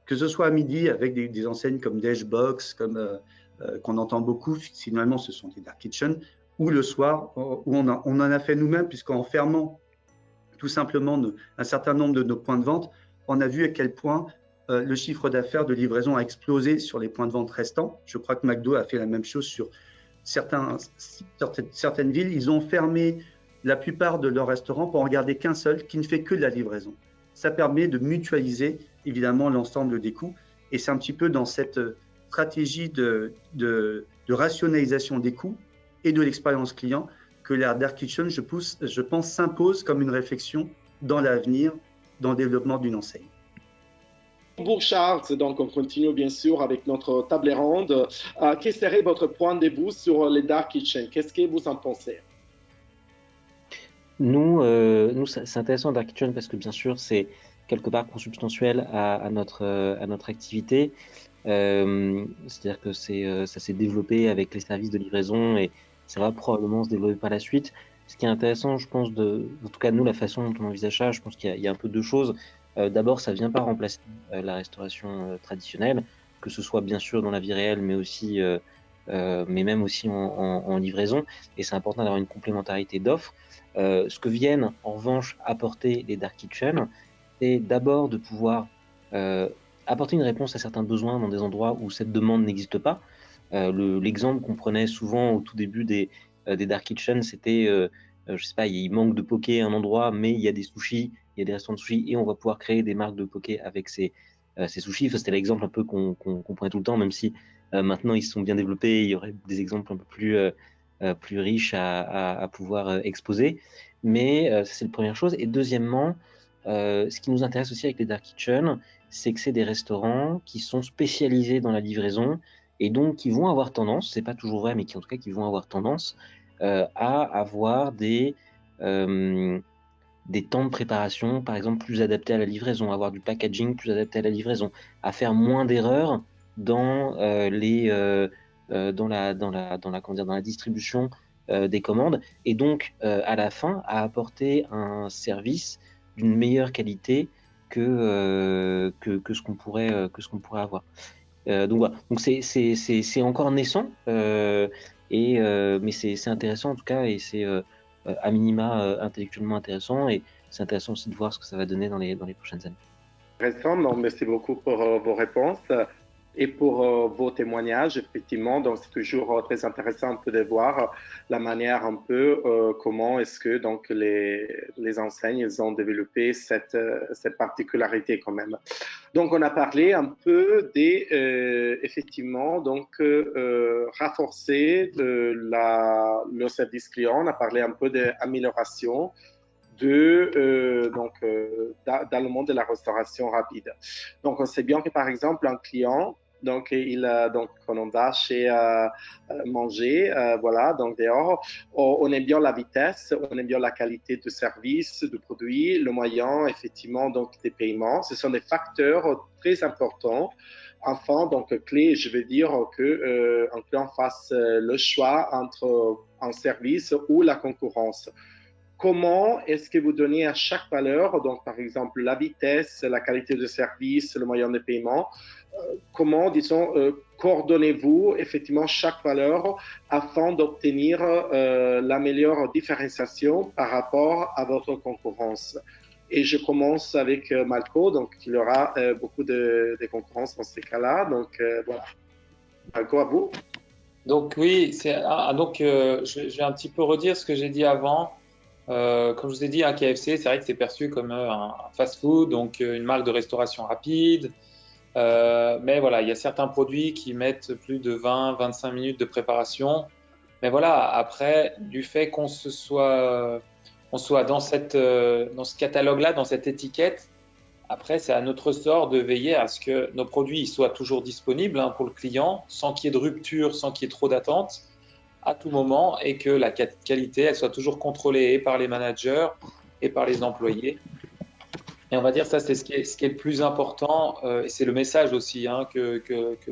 que ce soit à midi avec des enseignes comme Dashbox, qu'on entend beaucoup, finalement ce sont des Dark Kitchen, ou le soir où on en a fait nous-mêmes, puisqu'en fermant tout simplement un certain nombre de nos points de vente, on a vu à quel point le chiffre d'affaires de livraison a explosé sur les points de vente restants. Je crois que McDo a fait la même chose sur certaines villes. Ils ont fermé la plupart de leurs restaurants pour en garder qu'un seul qui ne fait que de la livraison. Ça permet de mutualiser évidemment l'ensemble des coûts, et c'est un petit peu dans cette stratégie de rationalisation des coûts et de l'expérience client que la Dark Kitchen, je pense, s'impose comme une réflexion dans l'avenir, dans le développement d'une enseigne. Pour Charles, donc on continue bien sûr avec notre table ronde. Quel serait votre point de vue sur les Dark Kitchen? Qu'est-ce que vous en pensez? Nous, c'est intéressant Dark Kitchen parce que bien sûr, c'est quelque part consubstantiel à notre activité. C'est-à-dire que ça s'est développé avec les services de livraison et ça va probablement se développer par la suite. Ce qui est intéressant, je pense, en tout cas nous, la façon dont on envisage ça, je pense qu'il y a un peu deux choses. D'abord, ça ne vient pas remplacer la restauration traditionnelle, que ce soit bien sûr dans la vie réelle, mais aussi, mais même aussi en livraison. Et c'est important d'avoir une complémentarité d'offres. Ce que viennent en revanche apporter les Dark Kitchen, c'est d'abord de pouvoir apporter une réponse à certains besoins dans des endroits où cette demande n'existe pas. L'exemple qu'on prenait souvent au tout début des Dark Kitchen, c'était, je sais pas, il manque de poké à un endroit, mais il y a des sushis, il y a des restaurants de sushis, et on va pouvoir créer des marques de poké avec ces sushis. Enfin, c'était l'exemple un peu qu'on prenait tout le temps, même si maintenant ils se sont bien développés, il y aurait des exemples un peu plus riches à pouvoir exposer. Mais ça, c'est la première chose. Et deuxièmement, ce qui nous intéresse aussi avec les Dark Kitchen, c'est que c'est des restaurants qui sont spécialisés dans la livraison et donc qui vont avoir tendance, c'est pas toujours vrai, mais qui en tout cas qui vont avoir tendance à avoir des temps de préparation, par exemple, plus adaptés à la livraison, avoir du packaging plus adapté à la livraison, à faire moins d'erreurs dans dans la distribution des commandes, et donc à la fin à apporter un service d'une meilleure qualité que ce qu'on pourrait avoir. Donc voilà, donc c'est encore naissant, mais c'est intéressant en tout cas, et c'est à minima intellectuellement intéressant, et c'est intéressant aussi de voir ce que ça va donner dans les prochaines années. Intéressant, non, merci beaucoup pour vos réponses et pour vos témoignages. Effectivement, donc c'est toujours très intéressant un peu de voir la manière un peu comment est-ce que donc les enseignes ils ont développé cette particularité quand même. Donc on a parlé un peu des effectivement donc renforcer le service client. On a parlé un peu d'amélioration dans le monde de la restauration rapide. Donc, on sait bien que, par exemple, un client, donc, quand on va chez manger, voilà, donc dehors, on aime bien la vitesse, on aime bien la qualité du service, du produit, le moyen, effectivement, donc, des paiements. Ce sont des facteurs très importants. Enfin, donc, clé, je veux dire qu'un client fasse le choix entre un service ou la concurrence. Comment est-ce que vous donnez à chaque valeur, donc par exemple la vitesse, la qualité de service, le moyen de paiement, comment, disons, coordonnez-vous effectivement chaque valeur afin d'obtenir la meilleure différenciation par rapport à votre concurrence? Et je commence avec Malco, donc il y aura beaucoup de concurrence dans ces cas-là. Donc voilà. Malco, à vous. Donc oui, je vais un petit peu redire ce que j'ai dit avant. Comme je vous ai dit, un KFC, c'est vrai que c'est perçu comme un fast-food, donc une marque de restauration rapide. Mais voilà, il y a certains produits qui mettent plus de 20-25 minutes de préparation. Mais voilà, après, du fait qu'on soit dans ce catalogue-là, dans cette étiquette, après, c'est à notre sort de veiller à ce que nos produits soient toujours disponibles pour le client, sans qu'il y ait de rupture, sans qu'il y ait trop d'attente à tout moment, et que la qualité elle soit toujours contrôlée et par les managers et par les employés. Et on va dire ça, c'est ce qui est le plus important, et c'est le message aussi hein, que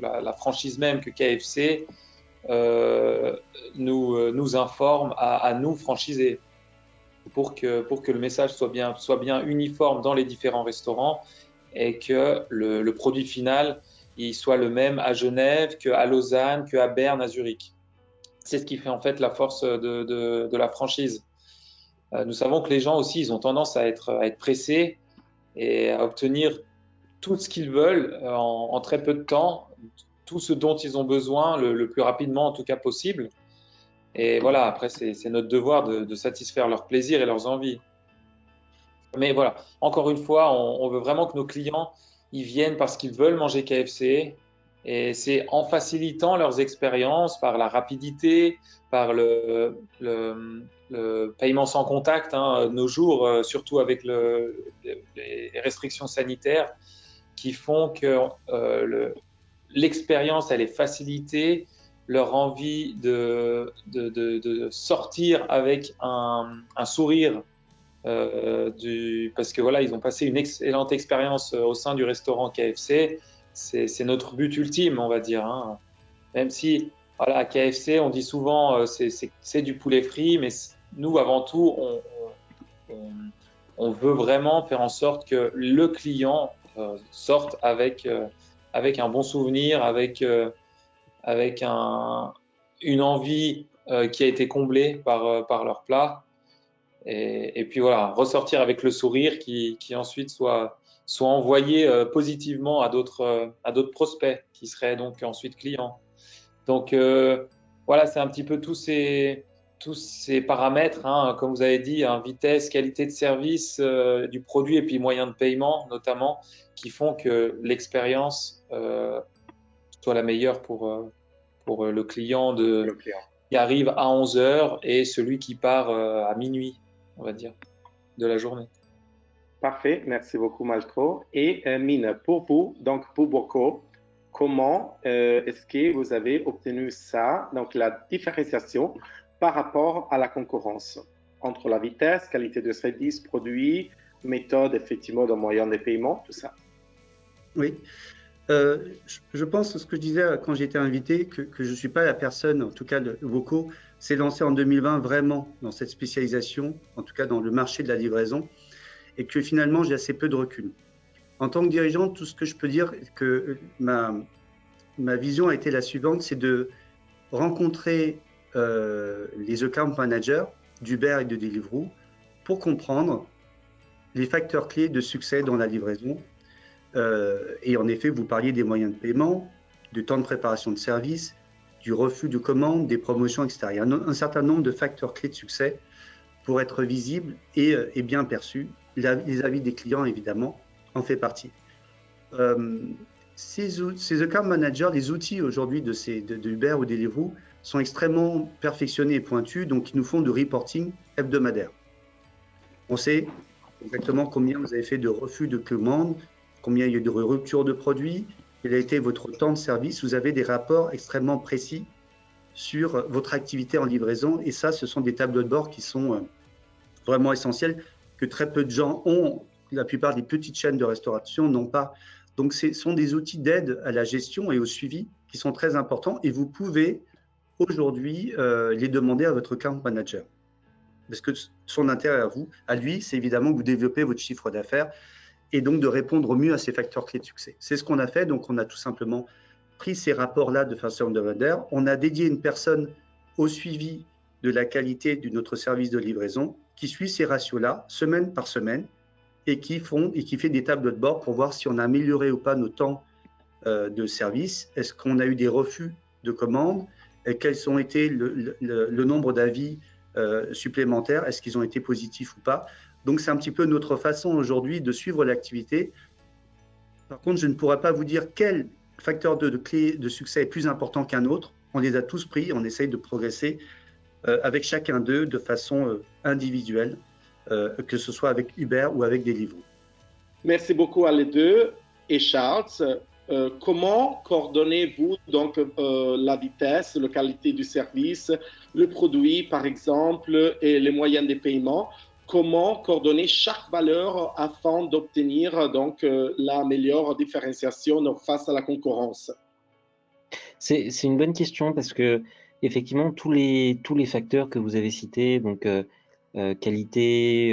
la franchise même, que KFC nous informe à nous franchisés pour que le message soit bien uniforme dans les différents restaurants et que le produit final il soit le même à Genève qu'à Lausanne, qu'à Berne, à Zurich. C'est ce qui fait en fait la force de la franchise. Nous savons que les gens aussi, ils ont tendance à être pressés et à obtenir tout ce qu'ils veulent en très peu de temps, tout ce dont ils ont besoin le plus rapidement en tout cas possible. Et voilà, après, c'est notre devoir de satisfaire leurs plaisirs et leurs envies. Mais voilà, encore une fois, on veut vraiment que nos clients, ils viennent parce qu'ils veulent manger KFC. Et c'est en facilitant leurs expériences par la rapidité, par le paiement sans contact, hein, nos jours, surtout avec les restrictions sanitaires, qui font que l'expérience, elle est facilitée, leur envie de sortir avec un sourire, parce que voilà, ils ont passé une excellente expérience au sein du restaurant KFC. C'est notre but ultime, on va dire. Hein. Même si, voilà, à KFC, on dit souvent c'est du poulet frit, mais nous, avant tout, on veut vraiment faire en sorte que le client sorte avec un bon souvenir, avec une envie qui a été comblée par leur plat. Et puis voilà, ressortir avec le sourire qui ensuite soit envoyé positivement à d'autres prospects qui seraient donc ensuite clients. Donc voilà, c'est un petit peu tous ces paramètres, hein, comme vous avez dit, hein, vitesse, qualité de service du produit et puis moyen de paiement notamment, qui font que l'expérience soit la meilleure pour le client qui arrive à 11 heures et celui qui part à minuit, on va dire, de la journée. Parfait, merci beaucoup Malco. Et Mine, pour vous, donc pour Bocco, comment est-ce que vous avez obtenu ça, donc la différenciation par rapport à la concurrence entre la vitesse, qualité de service, produit, méthode effectivement de moyen de paiement, tout ça? Oui, je pense ce que je disais quand j'étais invité, que je ne suis pas la personne, en tout cas de Bocco, s'est lancé en 2020 vraiment dans cette spécialisation, en tout cas dans le marché de la livraison, et que finalement j'ai assez peu de recul. En tant que dirigeant, tout ce que je peux dire, que ma vision a été la suivante, c'est de rencontrer les account managers d'Uber et de Deliveroo pour comprendre les facteurs clés de succès dans la livraison. Et en effet, vous parliez des moyens de paiement, du temps de préparation de service, du refus de commande, des promotions, etc. Il y a un certain nombre de facteurs clés de succès pour être visible et bien perçu. Les avis des clients, évidemment, en fait partie. Ces account managers, les outils aujourd'hui de Uber ou Deliveroo sont extrêmement perfectionnés et pointus, donc ils nous font du reporting hebdomadaire. On sait exactement combien vous avez fait de refus de commande, combien il y a eu de ruptures de produits, quel a été votre temps de service. Vous avez des rapports extrêmement précis sur votre activité en livraison. Et ça, ce sont des tableaux de bord qui sont vraiment essentiels, que très peu de gens ont. La plupart des petites chaînes de restauration n'ont pas. Donc, ce sont des outils d'aide à la gestion et au suivi qui sont très importants. Et vous pouvez aujourd'hui les demander à votre account manager. Parce que son intérêt à lui, c'est évidemment que vous développez votre chiffre d'affaires et donc de répondre au mieux à ces facteurs clés de succès. C'est ce qu'on a fait. Donc, on a tout simplement pris ces rapports-là de façon hebdomadaire. On a dédié une personne au suivi de la qualité de notre service de livraison qui suit ces ratios-là semaine par semaine et qui fait des tableaux de bord pour voir si on a amélioré ou pas nos temps de service. Est-ce qu'on a eu des refus de commandes? Et quels ont été le nombre d'avis supplémentaires? Est-ce qu'ils ont été positifs ou pas? Donc, c'est un petit peu notre façon aujourd'hui de suivre l'activité. Par contre, je ne pourrais pas vous dire quel facteur de clé de succès est plus important qu'un autre. On les a tous pris, on essaye de progresser avec chacun d'eux de façon individuelle, que ce soit avec Uber ou avec Deliveroo. Merci beaucoup à les deux. Et Charles, comment coordonnez-vous donc la vitesse, la qualité du service, le produit par exemple et les moyens de paiement? comment coordonner chaque valeur afin d'obtenir donc la meilleure différenciation face à la concurrence? C'est une bonne question parce que effectivement tous les facteurs que vous avez cités, donc qualité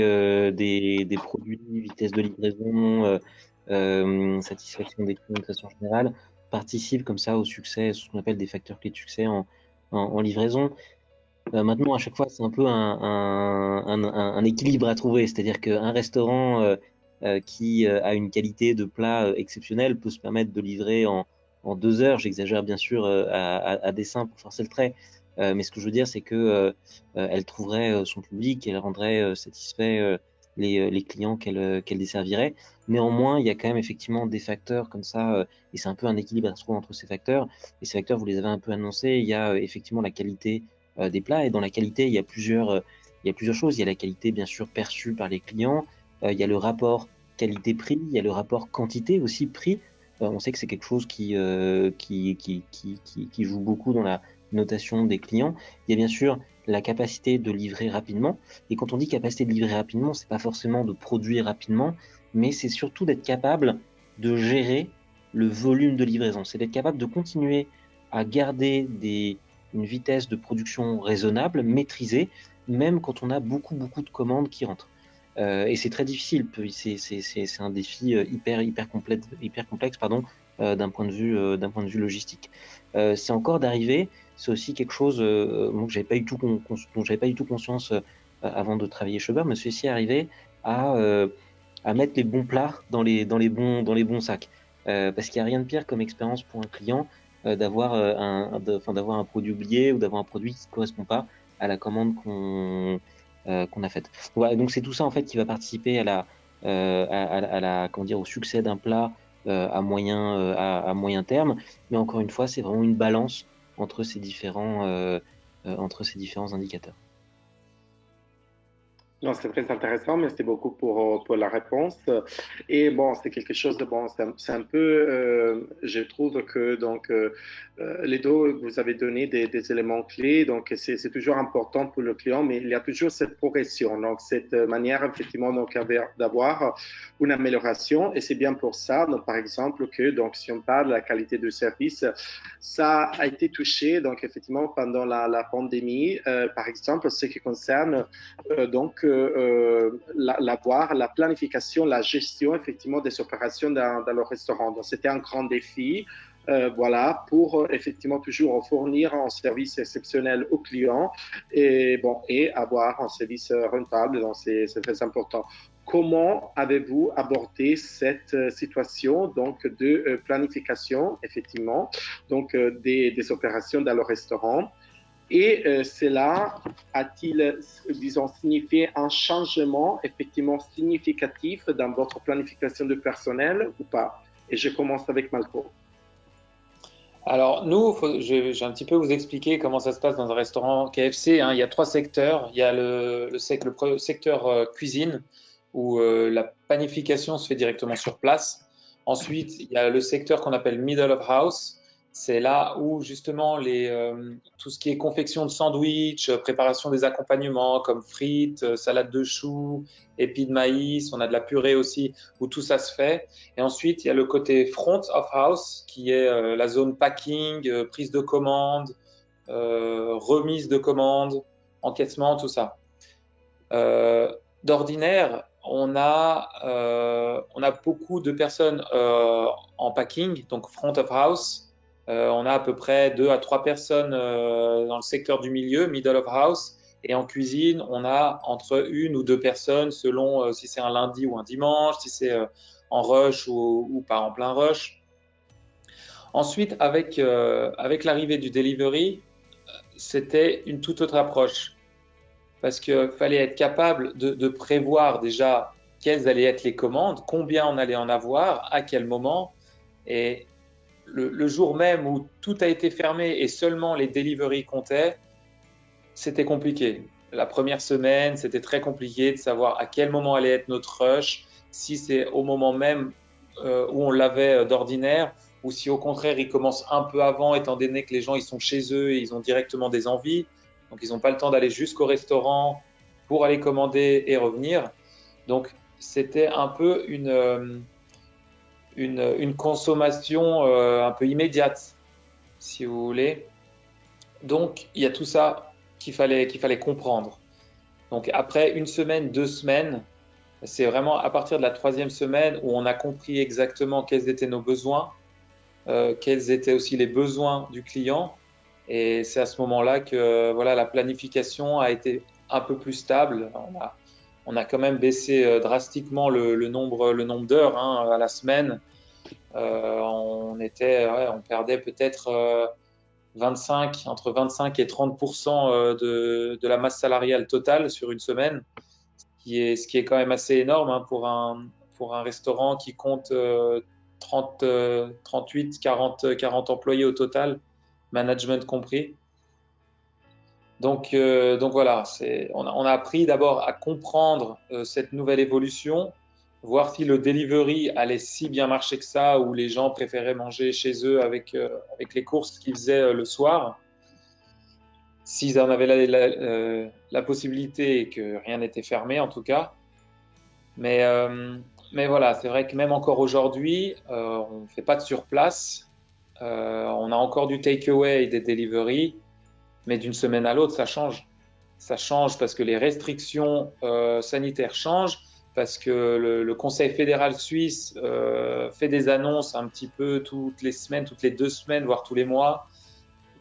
des produits, vitesse de livraison, satisfaction des clients de façon générale, participent comme ça au succès, ce qu'on appelle des facteurs clés de succès en livraison. Maintenant, à chaque fois, c'est un peu un équilibre à trouver. C'est-à-dire qu'un restaurant qui a une qualité de plat exceptionnelle peut se permettre de livrer en 2 heures. J'exagère bien sûr à dessein pour forcer le trait. Mais ce que je veux dire, c'est que elle trouverait son public, elle rendrait satisfait les clients qu'elle desservirait. Néanmoins, il y a quand même effectivement des facteurs comme ça, et c'est un peu un équilibre à trouver entre ces facteurs. Et ces facteurs, vous les avez un peu annoncés. Il y a effectivement la qualité des plats. Et dans la qualité, il y a plusieurs choses. Il y a la qualité, bien sûr, perçue par les clients. Il y a le rapport qualité-prix. Il y a le rapport quantité aussi prix. On sait que c'est quelque chose qui joue beaucoup dans la notation des clients. Il y a bien sûr la capacité de livrer rapidement. Et quand on dit capacité de livrer rapidement, c'est pas forcément de produire rapidement, mais c'est surtout d'être capable de gérer le volume de livraison. C'est d'être capable de continuer à garder une vitesse de production raisonnable, maîtrisée, même quand on a beaucoup de commandes qui rentrent. Et c'est très difficile, c'est un défi hyper complexe d'un point de vue logistique. C'est encore d'arriver, c'est aussi quelque chose dont j'avais pas du tout conscience avant de travailler chez Uber, mais c'est aussi arriver à mettre les bons plats dans les bons sacs. Parce qu'il n'y a rien de pire comme expérience pour un client d'avoir un produit oublié ou d'avoir un produit qui ne correspond pas à la commande qu'on a faite. Voilà, donc c'est tout ça en fait qui va participer au succès d'un plat à moyen terme. Mais encore une fois, c'est vraiment une balance entre ces différents indicateurs. Non, c'est très intéressant. Merci beaucoup pour la réponse. Et bon, c'est quelque chose de bon. C'est un peu, je trouve que donc les deux, vous avez donné des éléments clés. Donc c'est toujours important pour le client, mais il y a toujours cette progression. Donc cette manière effectivement donc d'avoir une amélioration. Et c'est bien pour ça. Donc par exemple que donc si on parle de la qualité de service, ça a été touché donc effectivement pendant la pandémie. Par exemple, ce qui concerne la planification, la gestion effectivement des opérations dans le restaurant. Donc, c'était un grand défi. Voilà, pour effectivement toujours fournir un service exceptionnel aux clients et avoir un service rentable. Donc, c'est très important. Comment avez-vous abordé cette situation donc de planification effectivement donc des opérations dans le restaurant? Et cela a-t-il, disons, signifié un changement effectivement significatif dans votre planification de personnel ou pas? Et je commence avec Malco. Alors, nous, je vais un petit peu vous expliquer comment ça se passe dans un restaurant KFC. Hein. Il y a 3 secteurs. Il y a le secteur cuisine, où la panification se fait directement sur place. Ensuite, il y a le secteur qu'on appelle middle of house. C'est là où justement tout ce qui est confection de sandwich, préparation des accompagnements comme frites, salade de choux, épis de maïs, on a de la purée aussi, où tout ça se fait. Et ensuite, il y a le côté front of house, qui est la zone packing, prise de commande, remise de commande, encaissement, tout ça. D'ordinaire, on a beaucoup de personnes en packing, donc front of house. On a à peu près 2 à 3 personnes dans le secteur du milieu, middle of house. Et en cuisine, on a entre 1 ou 2 personnes selon si c'est un lundi ou un dimanche, si c'est en rush ou pas en plein rush. Ensuite, avec l'arrivée du delivery, c'était une toute autre approche. Parce qu'il fallait être capable de prévoir déjà quelles allaient être les commandes, combien on allait en avoir, à quel moment. Et le jour même où tout a été fermé et seulement les deliveries comptaient, c'était compliqué. La première semaine, c'était très compliqué de savoir à quel moment allait être notre rush, si c'est au moment même où on l'avait d'ordinaire, ou si au contraire, il commence un peu avant, étant donné que les gens ils sont chez eux et ils ont directement des envies. Donc, ils n'ont pas le temps d'aller jusqu'au restaurant pour aller commander et revenir. Donc, c'était un peu une consommation un peu immédiate, si vous voulez. Donc, il y a tout ça qu'il fallait comprendre. Donc, après une semaine, 2 semaines, c'est vraiment à partir de la 3e semaine où on a compris exactement quels étaient nos besoins, quels étaient aussi les besoins du client. Et c'est à ce moment-là que voilà, la planification a été un peu plus stable. On a quand même baissé drastiquement le nombre d'heures à la semaine. On perdait peut-être entre 25 et 30% de la masse salariale totale sur une semaine, ce qui est quand même assez énorme pour un restaurant qui compte 38, 40 employés au total, management compris. Donc voilà, on a appris d'abord à comprendre cette nouvelle évolution, voir si le delivery allait si bien marcher que ça, ou les gens préféraient manger chez eux avec les courses qu'ils faisaient le soir, s'ils en avaient la possibilité et que rien n'était fermé en tout cas. Mais voilà, c'est vrai que même encore aujourd'hui, on ne fait pas de surplace, on a encore du takeaway et des delivery. Mais d'une semaine à l'autre, ça change. Ça change parce que les restrictions sanitaires changent, parce que le Conseil fédéral suisse fait des annonces un petit peu toutes les semaines, toutes les 2 semaines, voire tous les mois.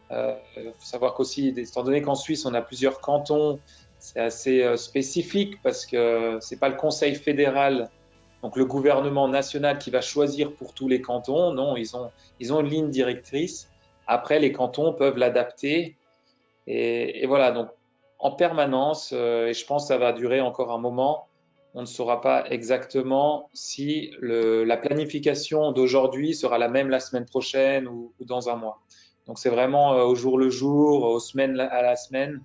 Il faut savoir qu'aussi, étant donné qu'en Suisse, on a plusieurs cantons, c'est assez spécifique parce que ce n'est pas le Conseil fédéral, donc le gouvernement national qui va choisir pour tous les cantons. Non, ils ont une ligne directrice. Après, les cantons peuvent l'adapter. Et voilà, donc en permanence, et je pense que ça va durer encore un moment, on ne saura pas exactement si la planification d'aujourd'hui sera la même la semaine prochaine ou dans un mois. Donc c'est vraiment au jour le jour, aux semaines à la semaine.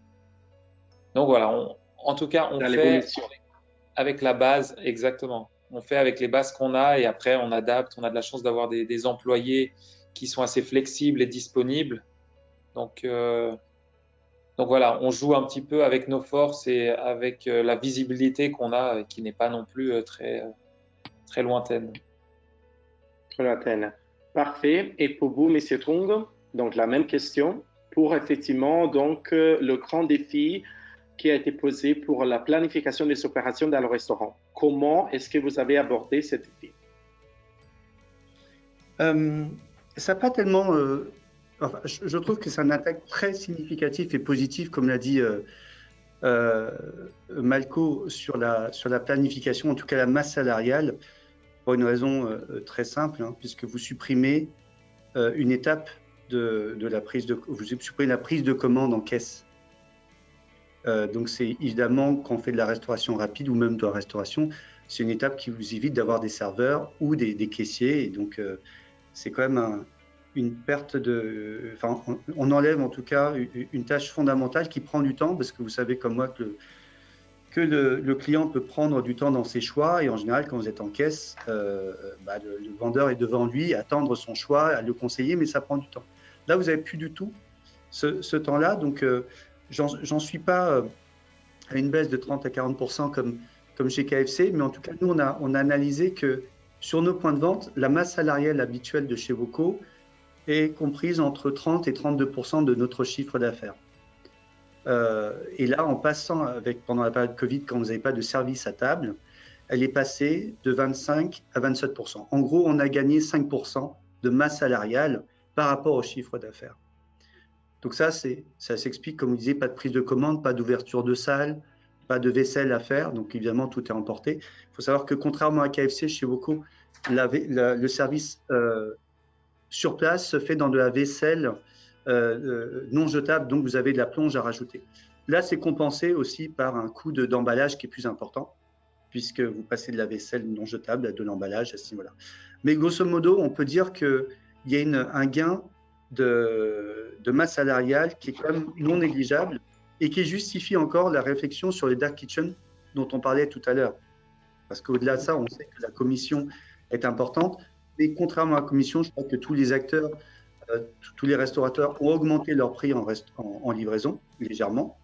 Donc voilà, en tout cas, on fait avec la base, exactement. On fait avec les bases qu'on a et après on adapte. On a de la chance d'avoir des employés qui sont assez flexibles et disponibles. Donc voilà, on joue un petit peu avec nos forces et avec la visibilité qu'on a, qui n'est pas non plus très lointaine. Très lointaine. Parfait. Et pour vous, Monsieur Trung, donc la même question. Pour effectivement donc le grand défi qui a été posé pour la planification des opérations dans le restaurant. Comment est-ce que vous avez abordé ce défi? Ça n'a pas tellement... Enfin, je trouve que c'est un impact très significatif et positif, comme l'a dit Malco, sur la planification, en tout cas la masse salariale, pour une raison très simple, puisque vous supprimez une étape de la prise de... Vous supprimez la prise de commande en caisse. Donc c'est évidemment, quand on fait de la restauration rapide ou même de la restauration, c'est une étape qui vous évite d'avoir des serveurs ou des caissiers. Et donc c'est quand même une perte de... Enfin, on enlève en tout cas une tâche fondamentale qui prend du temps, parce que vous savez comme moi que le client peut prendre du temps dans ses choix, et en général quand vous êtes en caisse, le vendeur est devant lui, attendre son choix, à le conseiller, mais ça prend du temps. Là vous n'avez plus du tout ce temps-là, donc j'en suis pas à une baisse de 30 à 40% comme chez KFC, mais en tout cas nous on a analysé que sur nos points de vente, la masse salariale habituelle de chez Voco est comprise entre 30 et 32% de notre chiffre d'affaires. Et là, en passant pendant la période Covid, quand vous n'avez pas de service à table, elle est passée de 25 à 27%. En gros, on a gagné 5% de masse salariale par rapport au chiffre d'affaires. Donc ça s'explique, comme vous disiez, pas de prise de commande, pas d'ouverture de salle, pas de vaisselle à faire, donc évidemment tout est emporté. Il faut savoir que contrairement à KFC, chez Voco, le service sur place se fait dans de la vaisselle non jetable, donc vous avez de la plonge à rajouter. Là, c'est compensé aussi par un coût d'emballage qui est plus important, puisque vous passez de la vaisselle non jetable à de l'emballage à ce niveau-là. Mais grosso modo, on peut dire qu'il y a un gain de masse salariale qui est quand même non négligeable et qui justifie encore la réflexion sur les dark kitchens dont on parlait tout à l'heure. Parce qu'au-delà de ça, on sait que la commission est importante. Mais contrairement à la commission, je crois que tous les acteurs, tous les restaurateurs ont augmenté leur prix en livraison, légèrement.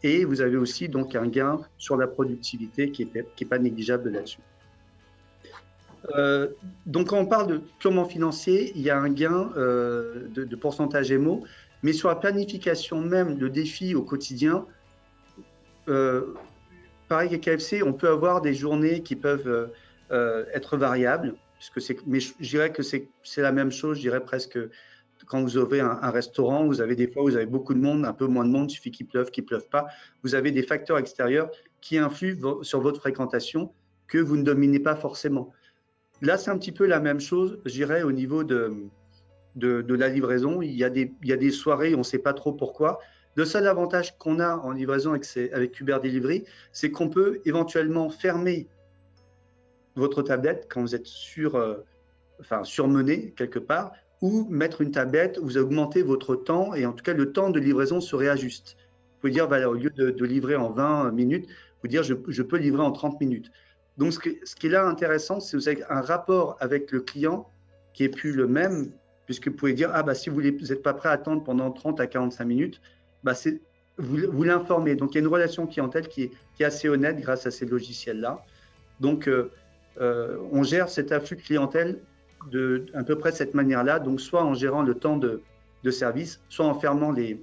Et vous avez aussi donc un gain sur la productivité qui est pas négligeable là-dessus. Donc quand on parle de purement financier, il y a un gain de pourcentage MO, mais sur la planification même, le défi au quotidien, pareil qu'à KFC, on peut avoir des journées qui peuvent être variables, mais je dirais que c'est la même chose, je dirais presque quand vous ouvrez un restaurant, vous avez des fois où vous avez beaucoup de monde, un peu moins de monde, il suffit qu'il pleuve pas. Vous avez des facteurs extérieurs qui influent sur votre fréquentation que vous ne dominez pas forcément. Là, c'est un petit peu la même chose, je dirais, au niveau de la livraison. Il y a des soirées, on ne sait pas trop pourquoi. Le seul avantage qu'on a en livraison avec Uber Delivery, c'est qu'on peut éventuellement fermer votre tablette quand vous êtes surmené quelque part, ou mettre une tablette où vous augmentez votre temps, et en tout cas, le temps de livraison se réajuste. Vous pouvez dire, au lieu de livrer en 20 minutes, vous dire, je peux livrer en 30 minutes. Donc, ce qui est là intéressant, c'est que vous avez un rapport avec le client qui est plus le même, puisque vous pouvez dire, si vous n'êtes pas prêt à attendre pendant 30 à 45 minutes, vous l'informez. Donc, il y a une relation clientèle qui est assez honnête grâce à ces logiciels-là. Donc, on gère cet afflux de clientèle à peu près de cette manière-là, donc soit en gérant le temps de service, soit en fermant les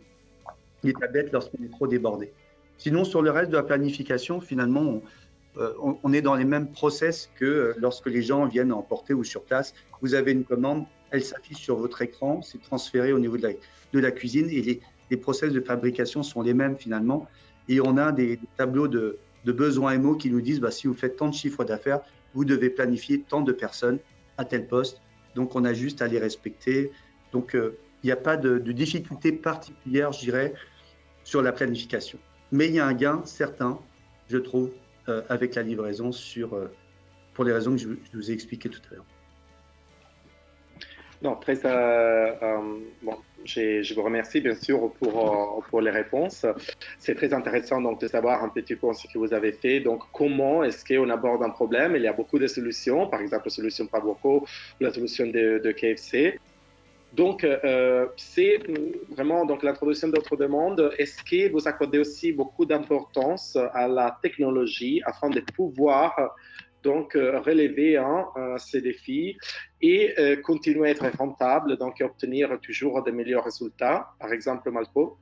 tablettes lorsqu'on est trop débordé. Sinon, sur le reste de la planification, finalement, on est dans les mêmes process que lorsque les gens viennent emporter ou sur place. Vous avez une commande, elle s'affiche sur votre écran, c'est transféré au niveau de la cuisine, et les process de fabrication sont les mêmes finalement. Et on a des tableaux de besoins MO qui nous disent, si vous faites tant de chiffres d'affaires, vous devez planifier tant de personnes à tel poste. Donc, on a juste à les respecter. Donc, il n'y a pas de difficulté particulière, je dirais, sur la planification. Mais il y a un gain certain, je trouve, avec la livraison pour les raisons que je vous ai expliquées tout à l'heure. Non, bon, je vous remercie bien sûr pour les réponses. C'est très intéressant donc de savoir un petit peu ce que vous avez fait. Donc, comment est-ce qu'on aborde un problème? Il y a beaucoup de solutions, par exemple la solution Paboco, la solution de KFC. Donc, c'est vraiment donc l'introduction d'autres demandes. Est-ce que vous accordez aussi beaucoup d'importance à la technologie afin de pouvoir donc relever ces défis et continuer à être rentable, donc obtenir toujours de meilleurs résultats? Par exemple, Malco?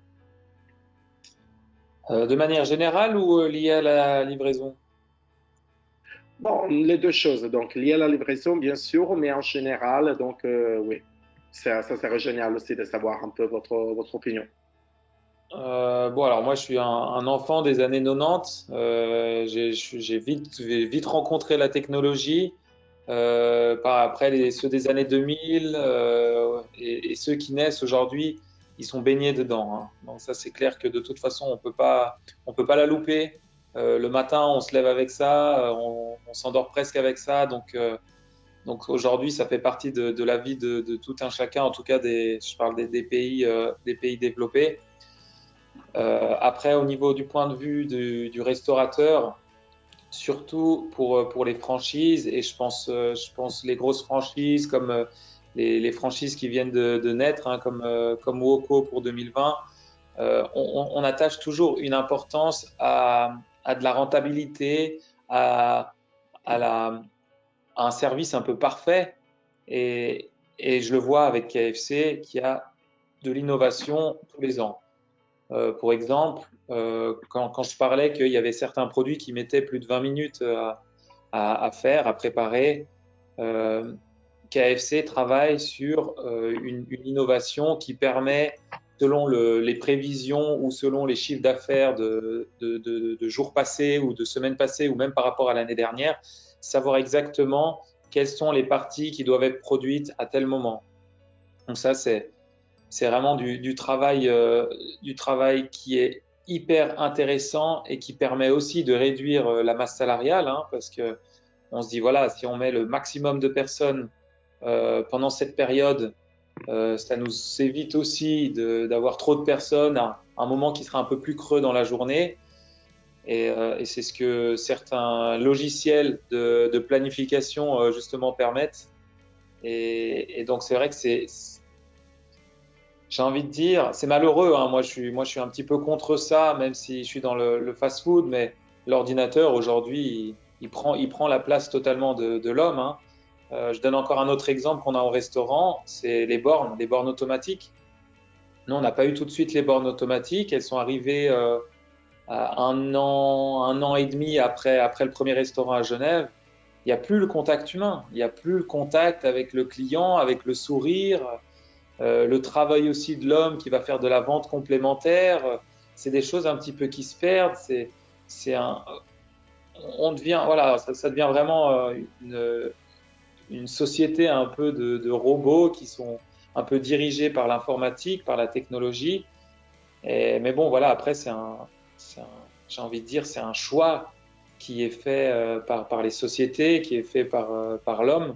De manière générale ou liée à la livraison? Bon, les deux choses. Donc, liées à la livraison, bien sûr, mais en général, donc oui. Ça serait génial aussi de savoir un peu votre opinion. Bon, alors moi, je suis un enfant des années 90. J'ai vite rencontré la technologie. Après, ceux des années 2000 et ceux qui naissent aujourd'hui, ils sont baignés dedans, hein. Donc ça, c'est clair que de toute façon, on peut pas la louper. Le matin, on se lève avec ça, on s'endort presque avec ça. Donc aujourd'hui, ça fait partie de la vie de tout un chacun, en tout cas je parle des pays développés. Après, au niveau du point de vue du restaurateur, surtout pour les franchises, et je pense les grosses franchises comme les franchises qui viennent de naître, hein, comme Woko pour 2020, on attache toujours une importance à de la rentabilité, à un service un peu parfait, et je le vois avec KFC qui a de l'innovation tous les ans. Pour exemple, quand je parlais qu'il y avait certains produits qui mettaient plus de 20 minutes à faire, à préparer, KFC travaille sur une innovation qui permet, selon les prévisions ou selon les chiffres d'affaires de jours passés ou de semaines passées ou même par rapport à l'année dernière, savoir exactement quelles sont les parties qui doivent être produites à tel moment. Donc ça, c'est vraiment du travail qui est hyper intéressant et qui permet aussi de réduire la masse salariale, hein, parce que on se dit, voilà, si on met le maximum de personnes pendant cette période, ça nous évite aussi d'avoir trop de personnes à un moment qui sera un peu plus creux dans la journée. Et c'est ce que certains logiciels de planification justement permettent. Et donc c'est vrai que J'ai envie de dire, c'est malheureux, hein. Moi, je suis un petit peu contre ça, même si je suis dans le fast-food, mais l'ordinateur aujourd'hui, il prend la place totalement de l'homme, hein. Je donne encore un autre exemple qu'on a au restaurant, c'est les bornes automatiques. Nous, on n'a pas eu tout de suite les bornes automatiques. Elles sont arrivées à un an et demi après le premier restaurant à Genève. Il n'y a plus le contact humain, il n'y a plus le contact avec le client, avec le sourire, le travail aussi de l'homme qui va faire de la vente complémentaire. C'est des choses un petit peu qui se perdent. C'est un, on devient, voilà, ça devient vraiment une société un peu de robots qui sont un peu dirigés par l'informatique, par la technologie. Mais bon, voilà, après, j'ai envie de dire, c'est un choix qui est fait par les sociétés, qui est fait par l'homme.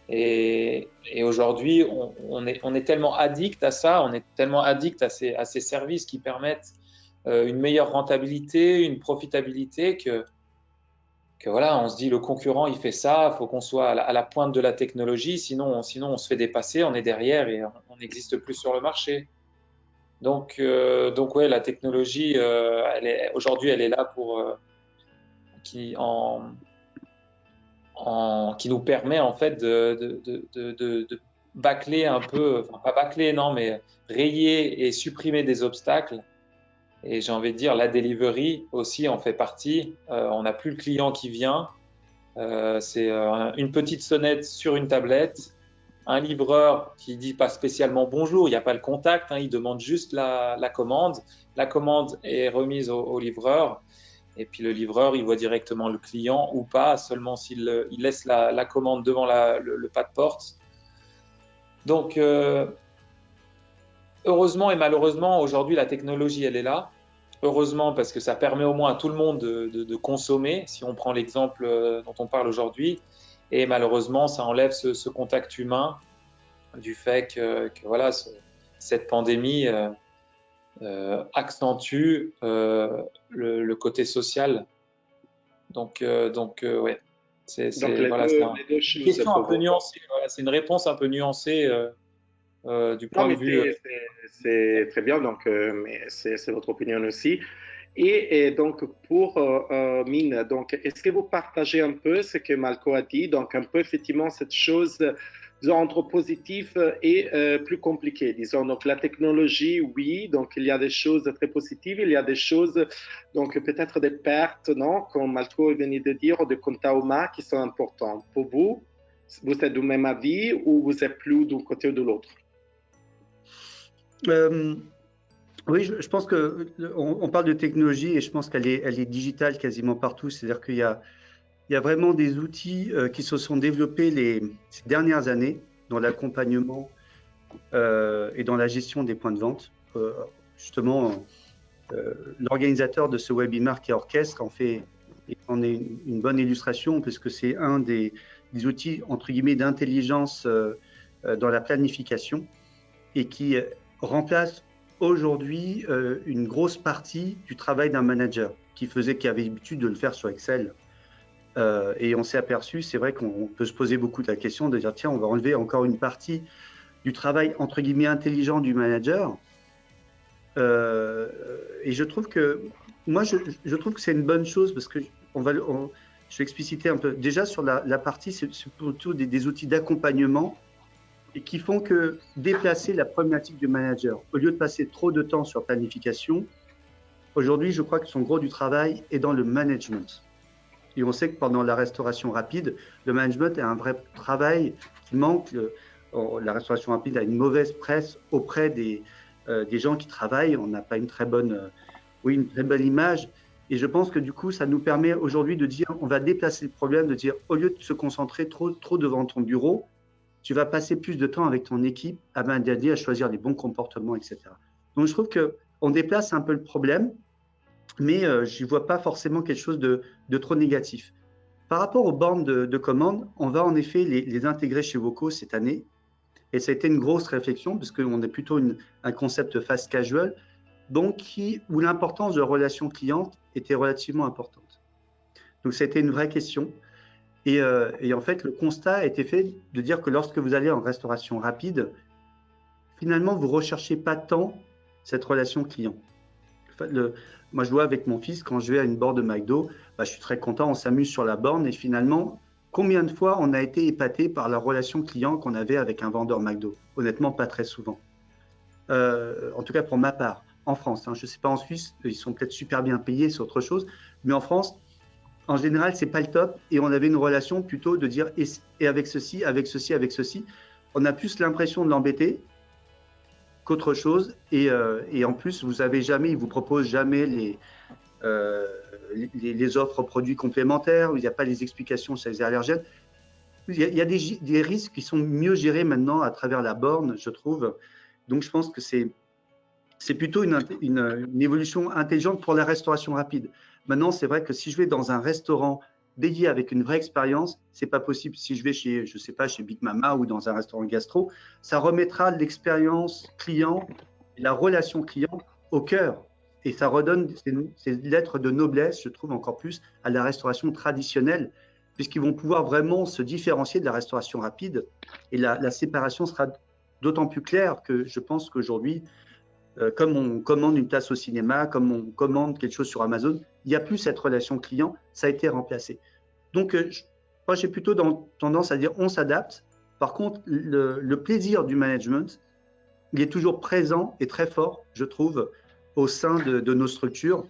Et aujourd'hui, on est tellement addict à ça, on est tellement addict à ces services qui permettent une meilleure rentabilité, une profitabilité que voilà, on se dit le concurrent il fait ça, il faut qu'on soit à la pointe de la technologie, sinon on se fait dépasser, on est derrière et on n'existe plus sur le marché. Donc ouais, la technologie, aujourd'hui, elle est là pour qui qui nous permet en fait de bâcler un peu, enfin pas bâcler, non, mais rayer et supprimer des obstacles. Et j'ai envie de dire, la delivery aussi en fait partie. On n'a plus le client qui vient. C'est une petite sonnette sur une tablette, un livreur qui dit pas spécialement bonjour, il n'y a pas le contact, hein, il demande juste la commande. La commande est remise au livreur. Et puis le livreur, il voit directement le client ou pas, seulement s'il il laisse la commande devant le pas de porte. Donc, heureusement et malheureusement, aujourd'hui, la technologie, elle est là. Heureusement, parce que ça permet au moins à tout le monde de consommer, si on prend l'exemple dont on parle aujourd'hui. Et malheureusement, ça enlève ce contact humain du fait que voilà, cette pandémie accentue le côté social. Ouais, Donc, les voilà, les deux une choses question un pour peu vous. nuancée. Voilà, c'est une réponse un peu nuancée du Non, point de mais vue. c'est très bien, donc, mais c'est votre opinion aussi. Et donc, pour Mine, donc, est-ce que vous partagez un peu ce que Malco a dit? Donc, un peu effectivement cette chose, disons, entre positif et plus compliquée, disons. Donc, la technologie, oui, donc il y a des choses très positives, il y a des choses, donc peut-être des pertes, non, comme Malco venait de dire, de Contauma qui sont importantes. Pour vous, vous êtes du même avis ou vous êtes plus d'un côté ou de l'autre? Euh, oui, je pense que on parle de technologie et je pense elle est digitale quasiment partout. C'est-à-dire il y a vraiment des outils qui se sont développés ces dernières années dans l'accompagnement et dans la gestion des points de vente. Justement, l'organisateur de ce webinaire qui est Orchestre en est une bonne illustration puisque c'est un des outils entre guillemets d'intelligence dans la planification et qui remplace aujourd'hui une grosse partie du travail d'un manager qui avait l'habitude de le faire sur Excel. Et on s'est aperçu, c'est vrai qu'on peut se poser beaucoup de la question de dire tiens, on va enlever encore une partie du travail entre guillemets intelligent du manager. Et je trouve que moi, je trouve que c'est une bonne chose parce que je vais expliciter un peu. Déjà sur la partie, c'est plutôt des outils d'accompagnement et qui font que déplacer la problématique du manager, au lieu de passer trop de temps sur planification, aujourd'hui, je crois que son gros du travail est dans le management. Et on sait que pendant la restauration rapide, le management est un vrai travail qui manque. La restauration rapide a une mauvaise presse auprès des gens qui travaillent. On n'a pas une très bonne image. Et je pense que du coup, ça nous permet aujourd'hui de dire, on va déplacer le problème, de dire, au lieu de se concentrer trop devant ton bureau, tu vas passer plus de temps avec ton équipe à manager, à choisir les bons comportements, etc. Donc, je trouve qu'on déplace un peu le problème, mais je n'y vois pas forcément quelque chose de trop négatif. Par rapport aux bornes de commande, on va en effet les intégrer chez Voco cette année. Et ça a été une grosse réflexion, parce qu'on est plutôt un concept fast casual, donc où l'importance de la relation client était relativement importante. Donc, ça a été une vraie question. Et en fait, le constat a été fait de dire que lorsque vous allez en restauration rapide, finalement, vous ne recherchez pas tant cette relation client. Moi, je vois avec mon fils, quand je vais à une borne de McDo, je suis très content, on s'amuse sur la borne et finalement, combien de fois on a été épaté par la relation client qu'on avait avec un vendeur McDo? Honnêtement, pas très souvent. En tout cas, pour ma part, en France. Je ne sais pas en Suisse, ils sont peut-être super bien payés, c'est autre chose. Mais en France, en général, ce n'est pas le top. Et on avait une relation plutôt de dire et avec ceci, avec ceci, avec ceci. On a plus l'impression de l'embêter qu'autre chose. Et en plus, ils ne vous proposent jamais les offres produits complémentaires, où il n'y a pas les explications sur les allergènes. Il y a des risques qui sont mieux gérés maintenant à travers la borne, je trouve. Donc, je pense que c'est plutôt une évolution intelligente pour la restauration rapide. Maintenant, c'est vrai que si je vais dans un restaurant dédié avec une vraie expérience, c'est pas possible. Si je vais chez, je sais pas, chez Big Mama ou dans un restaurant gastro, ça remettra l'expérience client et la relation client au cœur. Et ça redonne ces lettres de noblesse, je trouve, encore plus à la restauration traditionnelle, puisqu'ils vont pouvoir vraiment se différencier de la restauration rapide. Et la séparation sera d'autant plus claire que je pense qu'aujourd'hui, comme on commande une place au cinéma, comme on commande quelque chose sur Amazon, il n'y a plus cette relation client, ça a été remplacé. Donc, moi, j'ai plutôt tendance à dire on s'adapte. Par contre, le plaisir du management, il est toujours présent et très fort, je trouve, au sein de nos structures,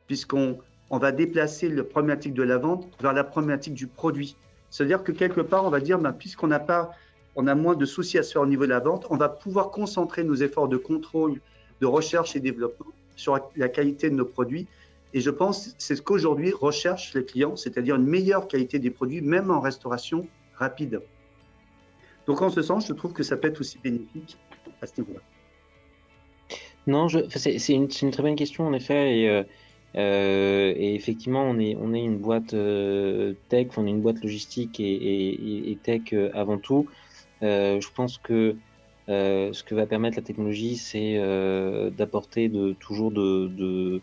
puisqu'on va déplacer la problématique de la vente vers la problématique du produit. C'est-à-dire que quelque part, on va dire, puisqu'on a moins de soucis à se faire au niveau de la vente, on va pouvoir concentrer nos efforts de contrôle, de recherche et développement sur la qualité de nos produits. Et je pense que c'est ce qu'aujourd'hui recherchent les clients, c'est-à-dire une meilleure qualité des produits, même en restauration rapide. Donc, en ce sens, je trouve que ça peut être aussi bénéfique à ce niveau-là. Non, c'est une très bonne question, en effet. Et effectivement, on est une boîte tech, on est une boîte logistique et tech avant tout. Je pense que ce que va permettre la technologie, c'est d'apporter toujours de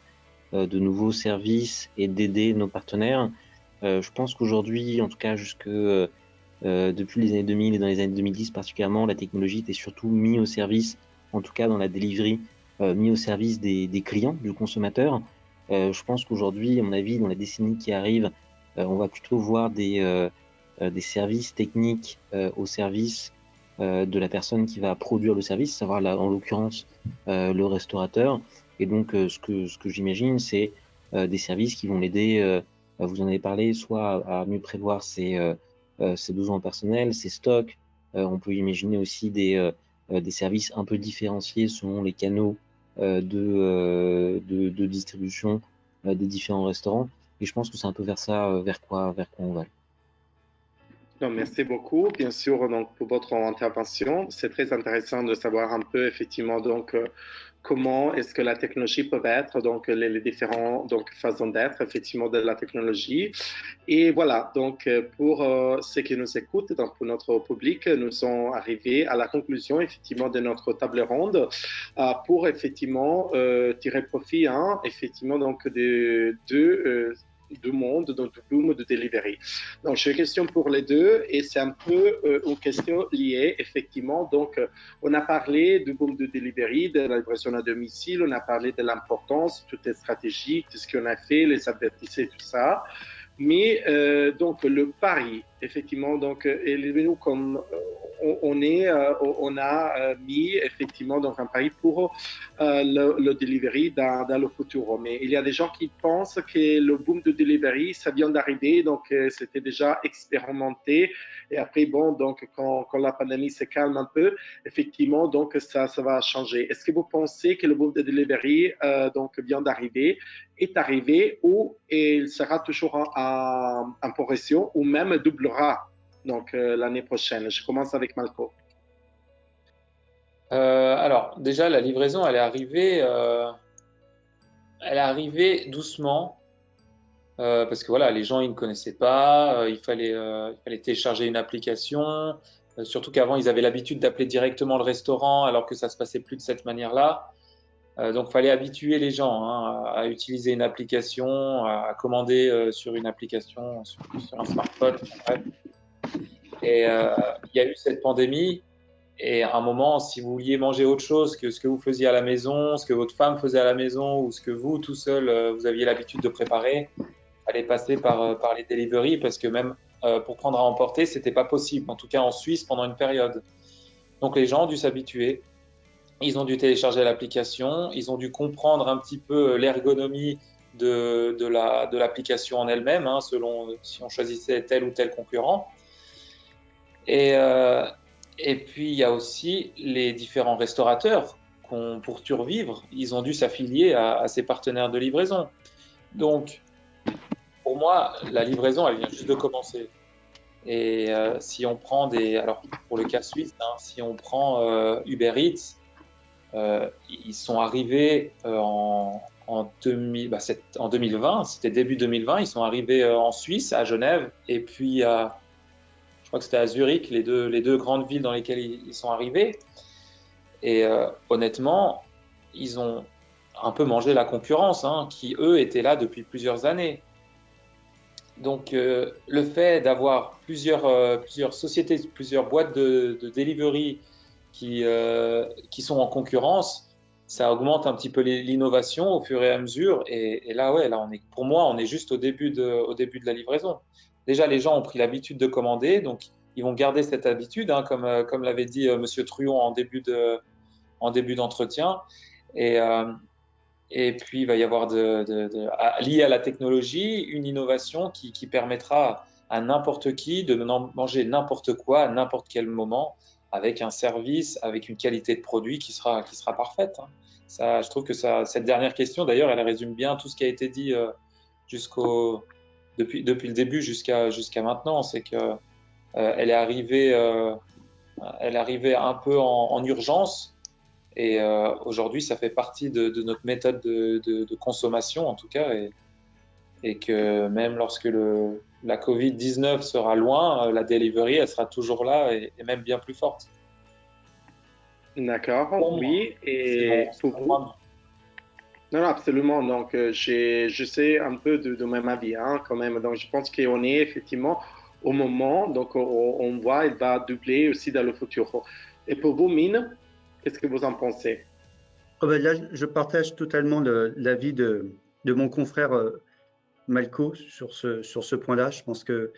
nouveaux services et d'aider nos partenaires. Je pense qu'aujourd'hui, en tout cas depuis les années 2000 et dans les années 2010 particulièrement, la technologie était surtout mise au service, en tout cas dans la delivery, mis au service des clients, du consommateur. Je pense qu'aujourd'hui, à mon avis, dans la décennie qui arrive, on va plutôt voir des services techniques au service de la personne qui va produire le service, savoir en l'occurrence le restaurateur. Et donc, ce que j'imagine, c'est des services qui vont l'aider, vous en avez parlé, soit à mieux prévoir ses besoins personnels, ses stocks. On peut imaginer aussi des services un peu différenciés selon les canaux de distribution des différents restaurants. Et je pense que c'est un peu vers ça, vers quoi on va. Non, merci beaucoup, bien sûr, donc, pour votre intervention. C'est très intéressant de savoir un peu, effectivement, donc, comment est-ce que la technologie peut être, donc, les différentes façons d'être, effectivement, de la technologie. Et voilà, donc, pour ceux qui nous écoutent, donc, pour notre public, nous sommes arrivés à la conclusion, effectivement, de notre table ronde pour, effectivement, tirer profit, effectivement, donc, du monde, donc du boom de delivery. Donc, j'ai une question pour les deux et c'est un peu une question liée, effectivement. Donc, on a parlé du boom de delivery, de la livraison à domicile, on a parlé de l'importance, toutes les stratégies, tout ce qu'on a fait, les avertisseurs, tout ça. Mais donc, le pari, effectivement, donc, nous, comme on a mis effectivement donc un pari pour le delivery dans le futur. Mais il y a des gens qui pensent que le boom de delivery, ça vient d'arriver, donc c'était déjà expérimenté. Et après, bon, donc quand la pandémie se calme un peu, effectivement, donc ça va changer. Est-ce que vous pensez que le boom de delivery donc vient d'arriver, est arrivé ou il sera toujours en progression ou même doublera donc l'année prochaine? Je commence avec Malco. Alors, déjà, la livraison, elle est arrivée doucement. Parce que voilà, les gens ils ne connaissaient pas, il fallait télécharger une application, surtout qu'avant ils avaient l'habitude d'appeler directement le restaurant alors que ça se passait plus de cette manière-là. Donc fallait habituer les gens à utiliser une application, à commander sur une application, sur un smartphone. Bref. Et il y a eu cette pandémie Et à un moment, si vous vouliez manger autre chose que ce que vous faisiez à la maison, ce que votre femme faisait à la maison ou ce que vous, tout seul, vous aviez l'habitude de préparer, fallait passer par les delivery parce que même pour prendre à emporter, c'était pas possible, en tout cas en Suisse pendant une période. Donc les gens ont dû s'habituer, ils ont dû télécharger l'application, ils ont dû comprendre un petit peu l'ergonomie de l'application en elle-même, hein, selon si on choisissait tel ou tel concurrent. Et, euh, et puis il y a aussi les différents restaurateurs pour survivre, ils ont dû s'affilier à ces partenaires de livraison. Donc pour moi, la livraison, elle vient juste de commencer. Et si on prend alors pour le cas suisse, hein, si on prend Uber Eats, ils sont arrivés en 2020, c'était début 2020, ils sont arrivés en Suisse, à Genève, et puis je crois que c'était à Zurich, les deux grandes villes dans lesquelles ils sont arrivés. Et honnêtement, ils ont un peu mangé la concurrence, hein, qui eux étaient là depuis plusieurs années. Donc, le fait d'avoir plusieurs sociétés, plusieurs boîtes de delivery qui sont en concurrence, ça augmente un petit peu l'innovation au fur et à mesure. Et là, ouais, là, pour moi, on est juste au début de la livraison. Déjà, les gens ont pris l'habitude de commander, donc ils vont garder cette habitude, hein, comme l'avait dit Monsieur Truon en début d'entretien. Et, et puis, il va y avoir lié à la technologie, une innovation qui permettra à n'importe qui de manger n'importe quoi à n'importe quel moment, avec un service, avec une qualité de produit qui sera parfaite, hein. Ça, je trouve que cette dernière question, d'ailleurs, elle résume bien tout ce qui a été dit depuis le début jusqu'à maintenant. C'est que elle est arrivée un peu en urgence. Et aujourd'hui, ça fait partie de notre méthode de consommation, en tout cas, et que même lorsque la Covid-19 sera loin, la delivery, elle sera toujours là et même bien plus forte. D'accord, oui. Et pour vous? Non, non, absolument. Donc, je sais un peu de même avis, hein, quand même. Donc, je pense qu'on est effectivement au moment, donc on voit, il va doubler aussi dans le futur. Et pour vous, Mine, qu'est-ce que vous en pensez? Oh ben là, je partage totalement l'avis de mon confrère Malco sur ce point-là. Je pense que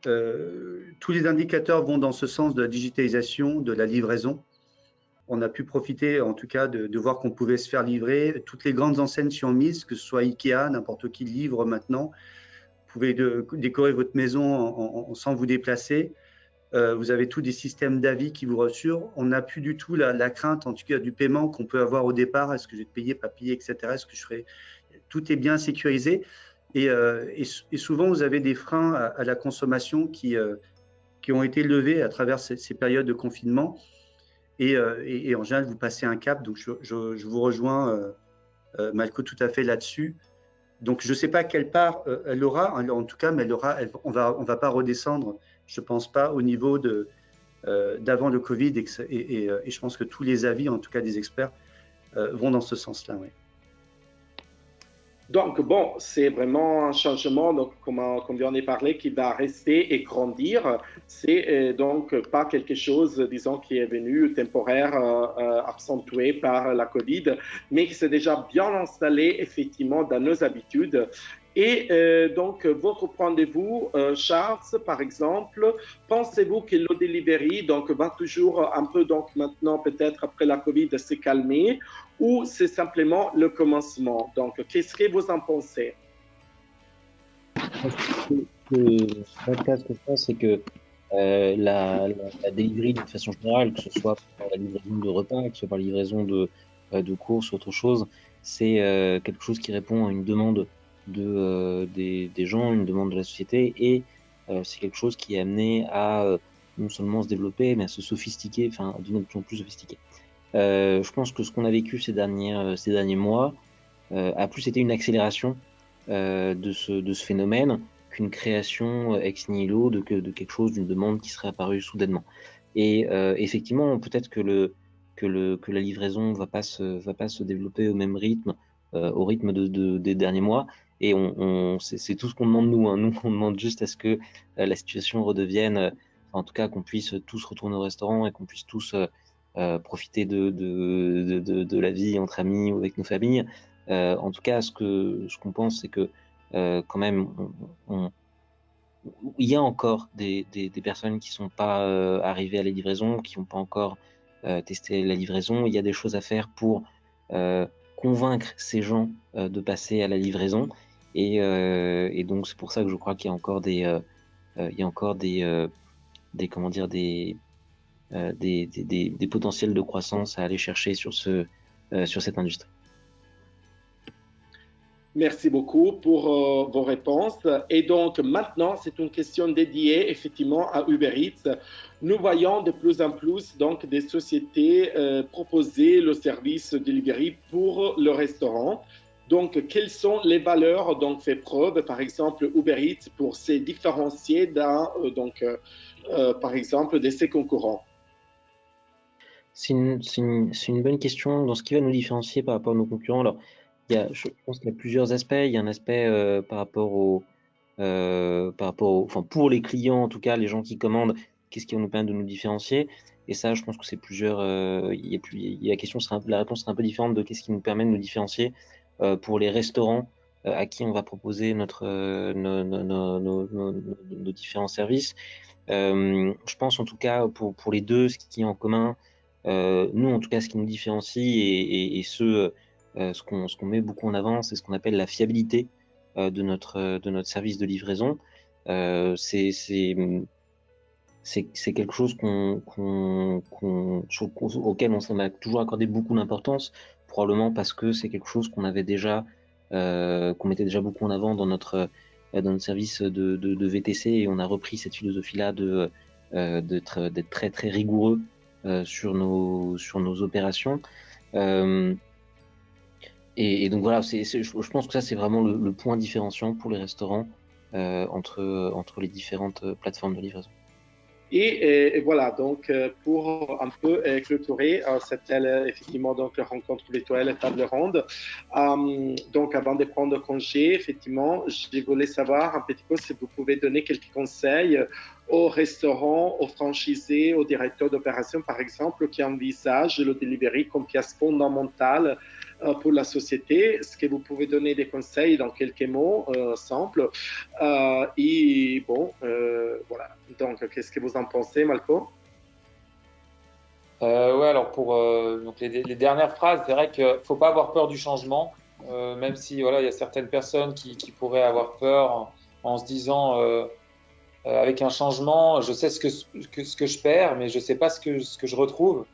tous les indicateurs vont dans ce sens de la digitalisation, de la livraison. On a pu profiter, en tout cas, de voir qu'on pouvait se faire livrer. Toutes les grandes enseignes s'y ont mises, que ce soit Ikea, n'importe qui livre maintenant. Vous pouvez décorer votre maison sans vous déplacer. Vous avez tous des systèmes d'avis qui vous rassurent. On n'a plus du tout la crainte, en tout cas, du paiement qu'on peut avoir au départ. Est-ce que je vais te payer, pas payer, etc. Est-ce que je ferai... Tout est bien sécurisé. Et souvent, vous avez des freins à la consommation qui ont été levés à travers ces périodes de confinement. Et en général, vous passez un cap. Donc, je vous rejoins, Malco, tout à fait là-dessus. Donc, je ne sais pas quelle part elle aura, en tout cas, mais on va pas redescendre, je ne pense pas, au niveau d'avant le Covid. Et je pense que tous les avis, en tout cas des experts, vont dans ce sens-là. Oui. Donc, bon, c'est vraiment un changement, donc, comme on en a parlé, qui va rester et grandir. C'est donc pas quelque chose, disons, qui est venu temporaire, accentué par la COVID, mais qui s'est déjà bien installé, effectivement, dans nos habitudes. Et donc, votre point de vue, Charles, par exemple, pensez-vous que le delivery donc, va toujours un peu, donc maintenant, peut-être après la COVID, se calmer, ou c'est simplement le commencement? Donc, qu'est-ce que vous en pensez? Le cas, ce que je pense, c'est que la delivery, de façon générale, que ce soit par la livraison de repas, que ce soit par la livraison de courses ou autre chose, c'est quelque chose qui répond à une demande des gens, une demande de la société, et c'est quelque chose qui est amené à non seulement se développer, mais à se sophistiquer, enfin, à devenir de plus en plus sophistiqué. Je pense que ce qu'on a vécu ces derniers mois a plus été une accélération de ce phénomène qu'une création ex nihilo de quelque chose, d'une demande qui serait apparue soudainement. Et effectivement, peut-être que la livraison va pas se développer au même rythme, au rythme des derniers mois. Et c'est tout ce qu'on demande nous, hein. Nous, on demande juste à ce que la situation redevienne en tout cas qu'on puisse tous retourner au restaurant et qu'on puisse tous profiter de la vie entre amis ou avec nos familles. En tout cas, ce qu'on pense, c'est que quand même, il y a encore des personnes qui sont pas arrivées à la livraison, qui n'ont pas encore testé la livraison. Il y a des choses à faire pour convaincre ces gens de passer à la livraison. Et donc, c'est pour ça que je crois qu'il y a encore il y a encore comment dire, des potentiels de croissance à aller chercher sur cette industrie. Merci beaucoup pour vos réponses. Et donc maintenant, c'est une question dédiée effectivement à Uber Eats. Nous voyons de plus en plus donc des sociétés proposer le service delivery pour le restaurant. Donc, quelles sont les valeurs dont fait preuve, par exemple, Uber Eats pour se différencier par exemple, de ses concurrents? C'est une bonne question. Dans ce qui va nous différencier par rapport à nos concurrents, alors, je pense qu'il y a plusieurs aspects. Il y a un aspect par rapport enfin, pour les clients, en tout cas, les gens qui commandent, qu'est-ce qui va nous permettre de nous différencier? Et ça, je pense que c'est plusieurs. La réponse sera un peu différente de qu'est-ce qui nous permet de nous différencier pour les restaurants à qui on va proposer nos différents services. Je pense en tout cas pour les deux, ce qui est en commun, nous en tout cas, ce qui nous différencie et ce qu'on met beaucoup en avant, c'est ce qu'on appelle la fiabilité de notre service de livraison. C'est quelque chose auquel on a toujours accordé beaucoup d'importance, probablement parce que c'est quelque chose qu'on mettait déjà beaucoup en avant dans notre service de VTC, et on a repris cette philosophie-là d'être très très rigoureux sur nos opérations. Et donc voilà, je pense que ça c'est vraiment le point différenciant pour les restaurants entre les différentes plateformes de livraison. Et voilà, donc pour un peu clôturer cette effectivement donc rencontre virtuelle table ronde, donc avant de prendre congé, effectivement, je voulais savoir un petit peu si vous pouvez donner quelques conseils aux restaurants, aux franchisés, aux directeurs d'opération, par exemple, qui envisagent le delivery comme pièce fondamentale pour la société. Est-ce que vous pouvez donner des conseils dans quelques mots simples? Et bon, voilà. Donc, qu'est-ce que vous en pensez, Malco? Ouais, alors pour donc les dernières phrases, c'est vrai qu'il ne faut pas avoir peur du changement, même si voilà, il y a certaines personnes qui pourraient avoir peur en se disant avec un changement, je sais ce que je perds, mais je ne sais pas ce que je retrouve.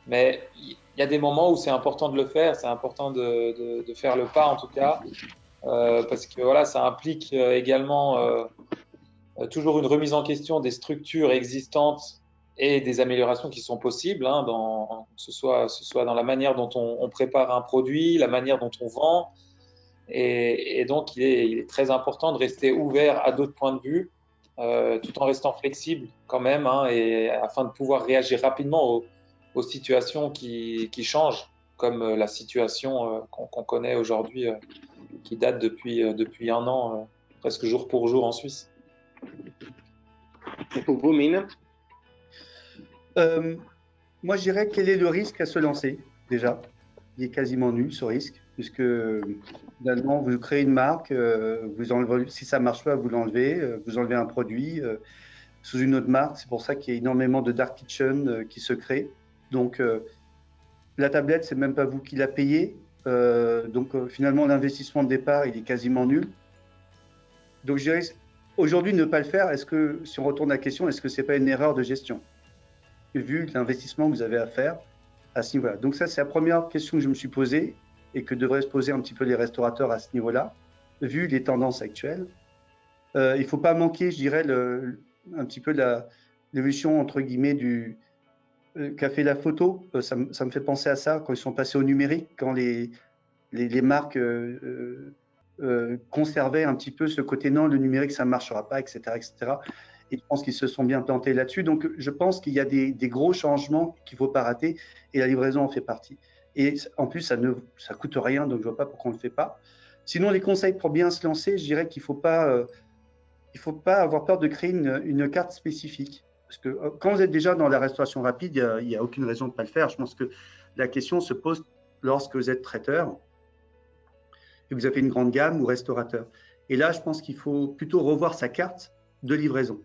Mais il y a des moments où c'est important de le faire, c'est important de faire le pas en tout cas, parce que voilà, ça implique également toujours une remise en question des structures existantes et des améliorations qui sont possibles, hein, que ce soit dans la manière dont on prépare un produit, la manière dont on vend. Et donc, il est très important de rester ouvert à d'autres points de vue, tout en restant flexible quand même, hein, et afin de pouvoir réagir rapidement aux situations qui changent, comme la situation qu'on connaît aujourd'hui, qui date depuis un an, presque jour pour jour en Suisse. Et pour vous, Mine? Moi, je dirais quel est le risque à se lancer, déjà. Il est quasiment nul, ce risque, puisque finalement, vous créez une marque, vous enlevez, si ça ne marche pas, vous l'enlevez, vous enlevez un produit sous une autre marque. C'est pour ça qu'il y a énormément de dark kitchen qui se créent. Donc, la tablette, c'est même pas vous qui la payez. Donc, finalement, l'investissement de départ, il est quasiment nul. Donc, je dirais, aujourd'hui, ne pas le faire, si on retourne à la question, est-ce que ce n'est pas une erreur de gestion, vu l'investissement que vous avez à faire à ce niveau-là? Donc, ça, c'est la première question que je me suis posée et que devraient se poser un petit peu les restaurateurs à ce niveau-là, vu les tendances actuelles. Il ne faut pas manquer, je dirais, un petit peu l'évolution, entre guillemets, qu'a fait la photo. Ça me fait penser à ça quand ils sont passés au numérique, quand les marques conservaient un petit peu ce côté non, le numérique, ça ne marchera pas, etc., etc. Et je pense qu'ils se sont bien plantés là-dessus. Donc, je pense qu'il y a des gros changements qu'il ne faut pas rater, et la livraison en fait partie. Et en plus, ça ne coûte rien, donc je ne vois pas pourquoi on ne le fait pas. Sinon, les conseils pour bien se lancer, je dirais qu'il ne faut pas avoir peur de créer une carte spécifique. Parce que quand vous êtes déjà dans la restauration rapide, il n'y a aucune raison de ne pas le faire. Je pense que la question se pose lorsque vous êtes traiteur et que vous avez une grande gamme ou restaurateur. Et là, je pense qu'il faut plutôt revoir sa carte de livraison,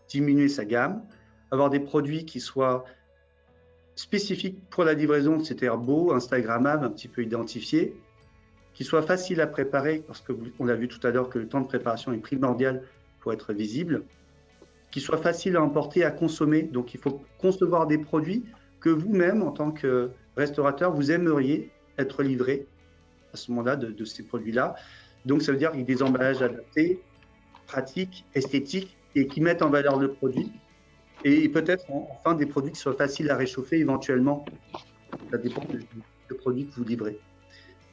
diminuer sa gamme, avoir des produits qui soient spécifiques pour la livraison, c'est-à-dire beaux, instagrammables, un petit peu identifiés, qui soient faciles à préparer, parce qu'on a vu tout à l'heure que le temps de préparation est primordial pour être visible, qui soient faciles à emporter, à consommer. Donc, il faut concevoir des produits que vous-même, en tant que restaurateur, vous aimeriez être livré à ce moment-là de ces produits-là. Donc, ça veut dire avec des emballages adaptés, pratiques, esthétiques, et qui mettent en valeur le produit. Et peut-être enfin des produits qui soient faciles à réchauffer éventuellement. Ça dépend du produit que vous livrez.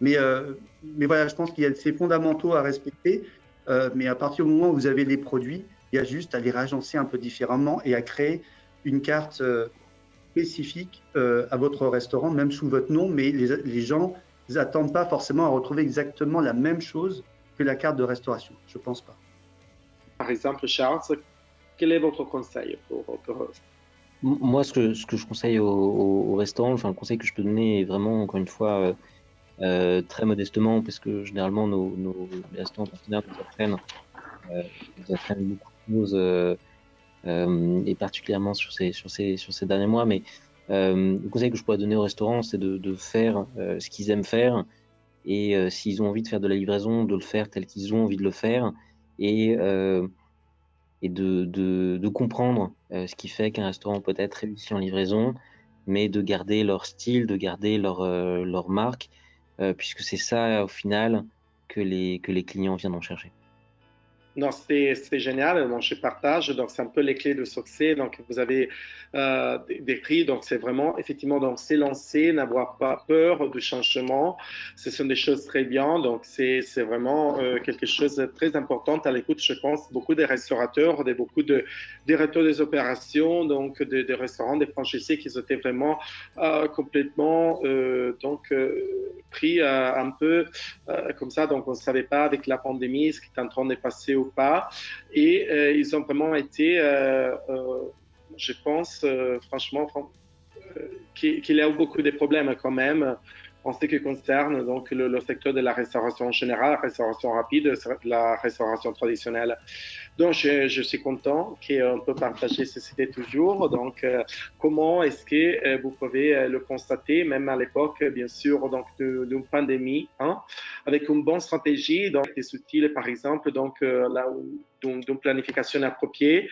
Mais voilà, je pense qu'il y a ces fondamentaux à respecter. Mais à partir du moment où vous avez les produits, il y a juste à les réagencer un peu différemment et à créer une carte spécifique à votre restaurant, même sous votre nom. Mais les gens n'attendent pas forcément à retrouver exactement la même chose que la carte de restauration. Je ne pense pas. Par exemple, Charles, quel est votre conseil pour... Moi, ce que je conseille aux restaurants, enfin, le conseil que je peux donner est vraiment, encore une fois, très modestement, parce que généralement, nos restaurants partenaires nous apprennent beaucoup de choses, et particulièrement sur ces derniers mois. Mais le conseil que je pourrais donner aux restaurants, c'est de faire ce qu'ils aiment faire. Et s'ils ont envie de faire de la livraison, de le faire tel qu'ils ont envie de le faire. Et de comprendre ce qui fait qu'un restaurant peut être réussi en livraison, mais de garder leur style, de garder leur marque, puisque c'est ça, au final, que les clients viennent chercher. Non, c'est génial. Donc, je partage. Donc, c'est un peu les clés de succès. Donc, vous avez décrit. Donc, c'est vraiment, effectivement, donc, s'élancer, n'avoir pas peur du changement. Ce sont des choses très bien. Donc, c'est vraiment quelque chose de très important à l'écoute. Je pense beaucoup des restaurateurs, beaucoup de directeurs des opérations, donc des restaurants, des franchisés qui étaient vraiment complètement pris un peu comme ça. Donc, on ne savait pas avec la pandémie ce qui est en train de passer ou pas. Et ils ont vraiment été, je pense, franchement, qu'il y a eu beaucoup de problèmes quand même en ce qui concerne donc, le secteur de la restauration en général, la restauration rapide, la restauration traditionnelle. Donc, je suis content qu'on peut partager ces idées toujours. Donc, comment est-ce que vous pouvez le constater, même à l'époque, bien sûr, donc d'une pandémie, avec une bonne stratégie, donc des outils, par exemple, donc d'une planification appropriée,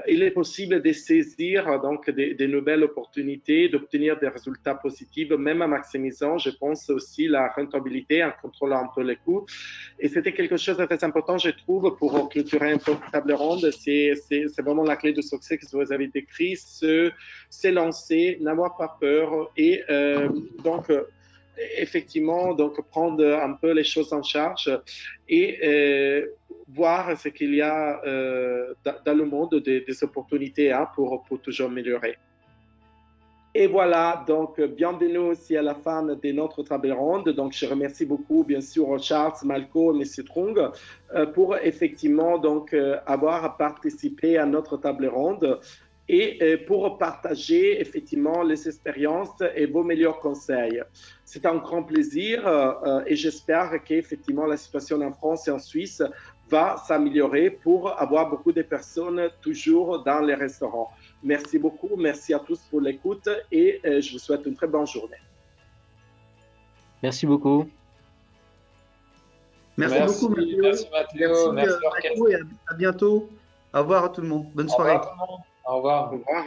il est possible de saisir donc des nouvelles opportunités, d'obtenir des résultats positifs, même en maximisant, je pense aussi, la rentabilité, en contrôlant un peu les coûts. Et c'était quelque chose de très important, je trouve, pour clôturer un peu la table ronde. C'est vraiment la clé de succès que vous avez décrit, s'élancer, n'avoir pas peur et donc effectivement donc prendre un peu les choses en charge et voir ce qu'il y a dans le monde des opportunités pour toujours améliorer. Et voilà, donc bienvenue aussi à la fin de notre table ronde. Donc je remercie beaucoup bien sûr Charles, Malco et M. Trung pour effectivement donc avoir participé à notre table ronde et pour partager effectivement les expériences et vos meilleurs conseils. C'est un grand plaisir et j'espère qu'effectivement la situation en France et en Suisse va s'améliorer pour avoir beaucoup de personnes toujours dans les restaurants. Merci beaucoup, merci à tous pour l'écoute et je vous souhaite une très bonne journée. Merci beaucoup. Merci beaucoup, Mathieu. Merci, Mathieu. Merci, et à bientôt. Au revoir à tout le monde. Bonne soirée. Au revoir. Au revoir.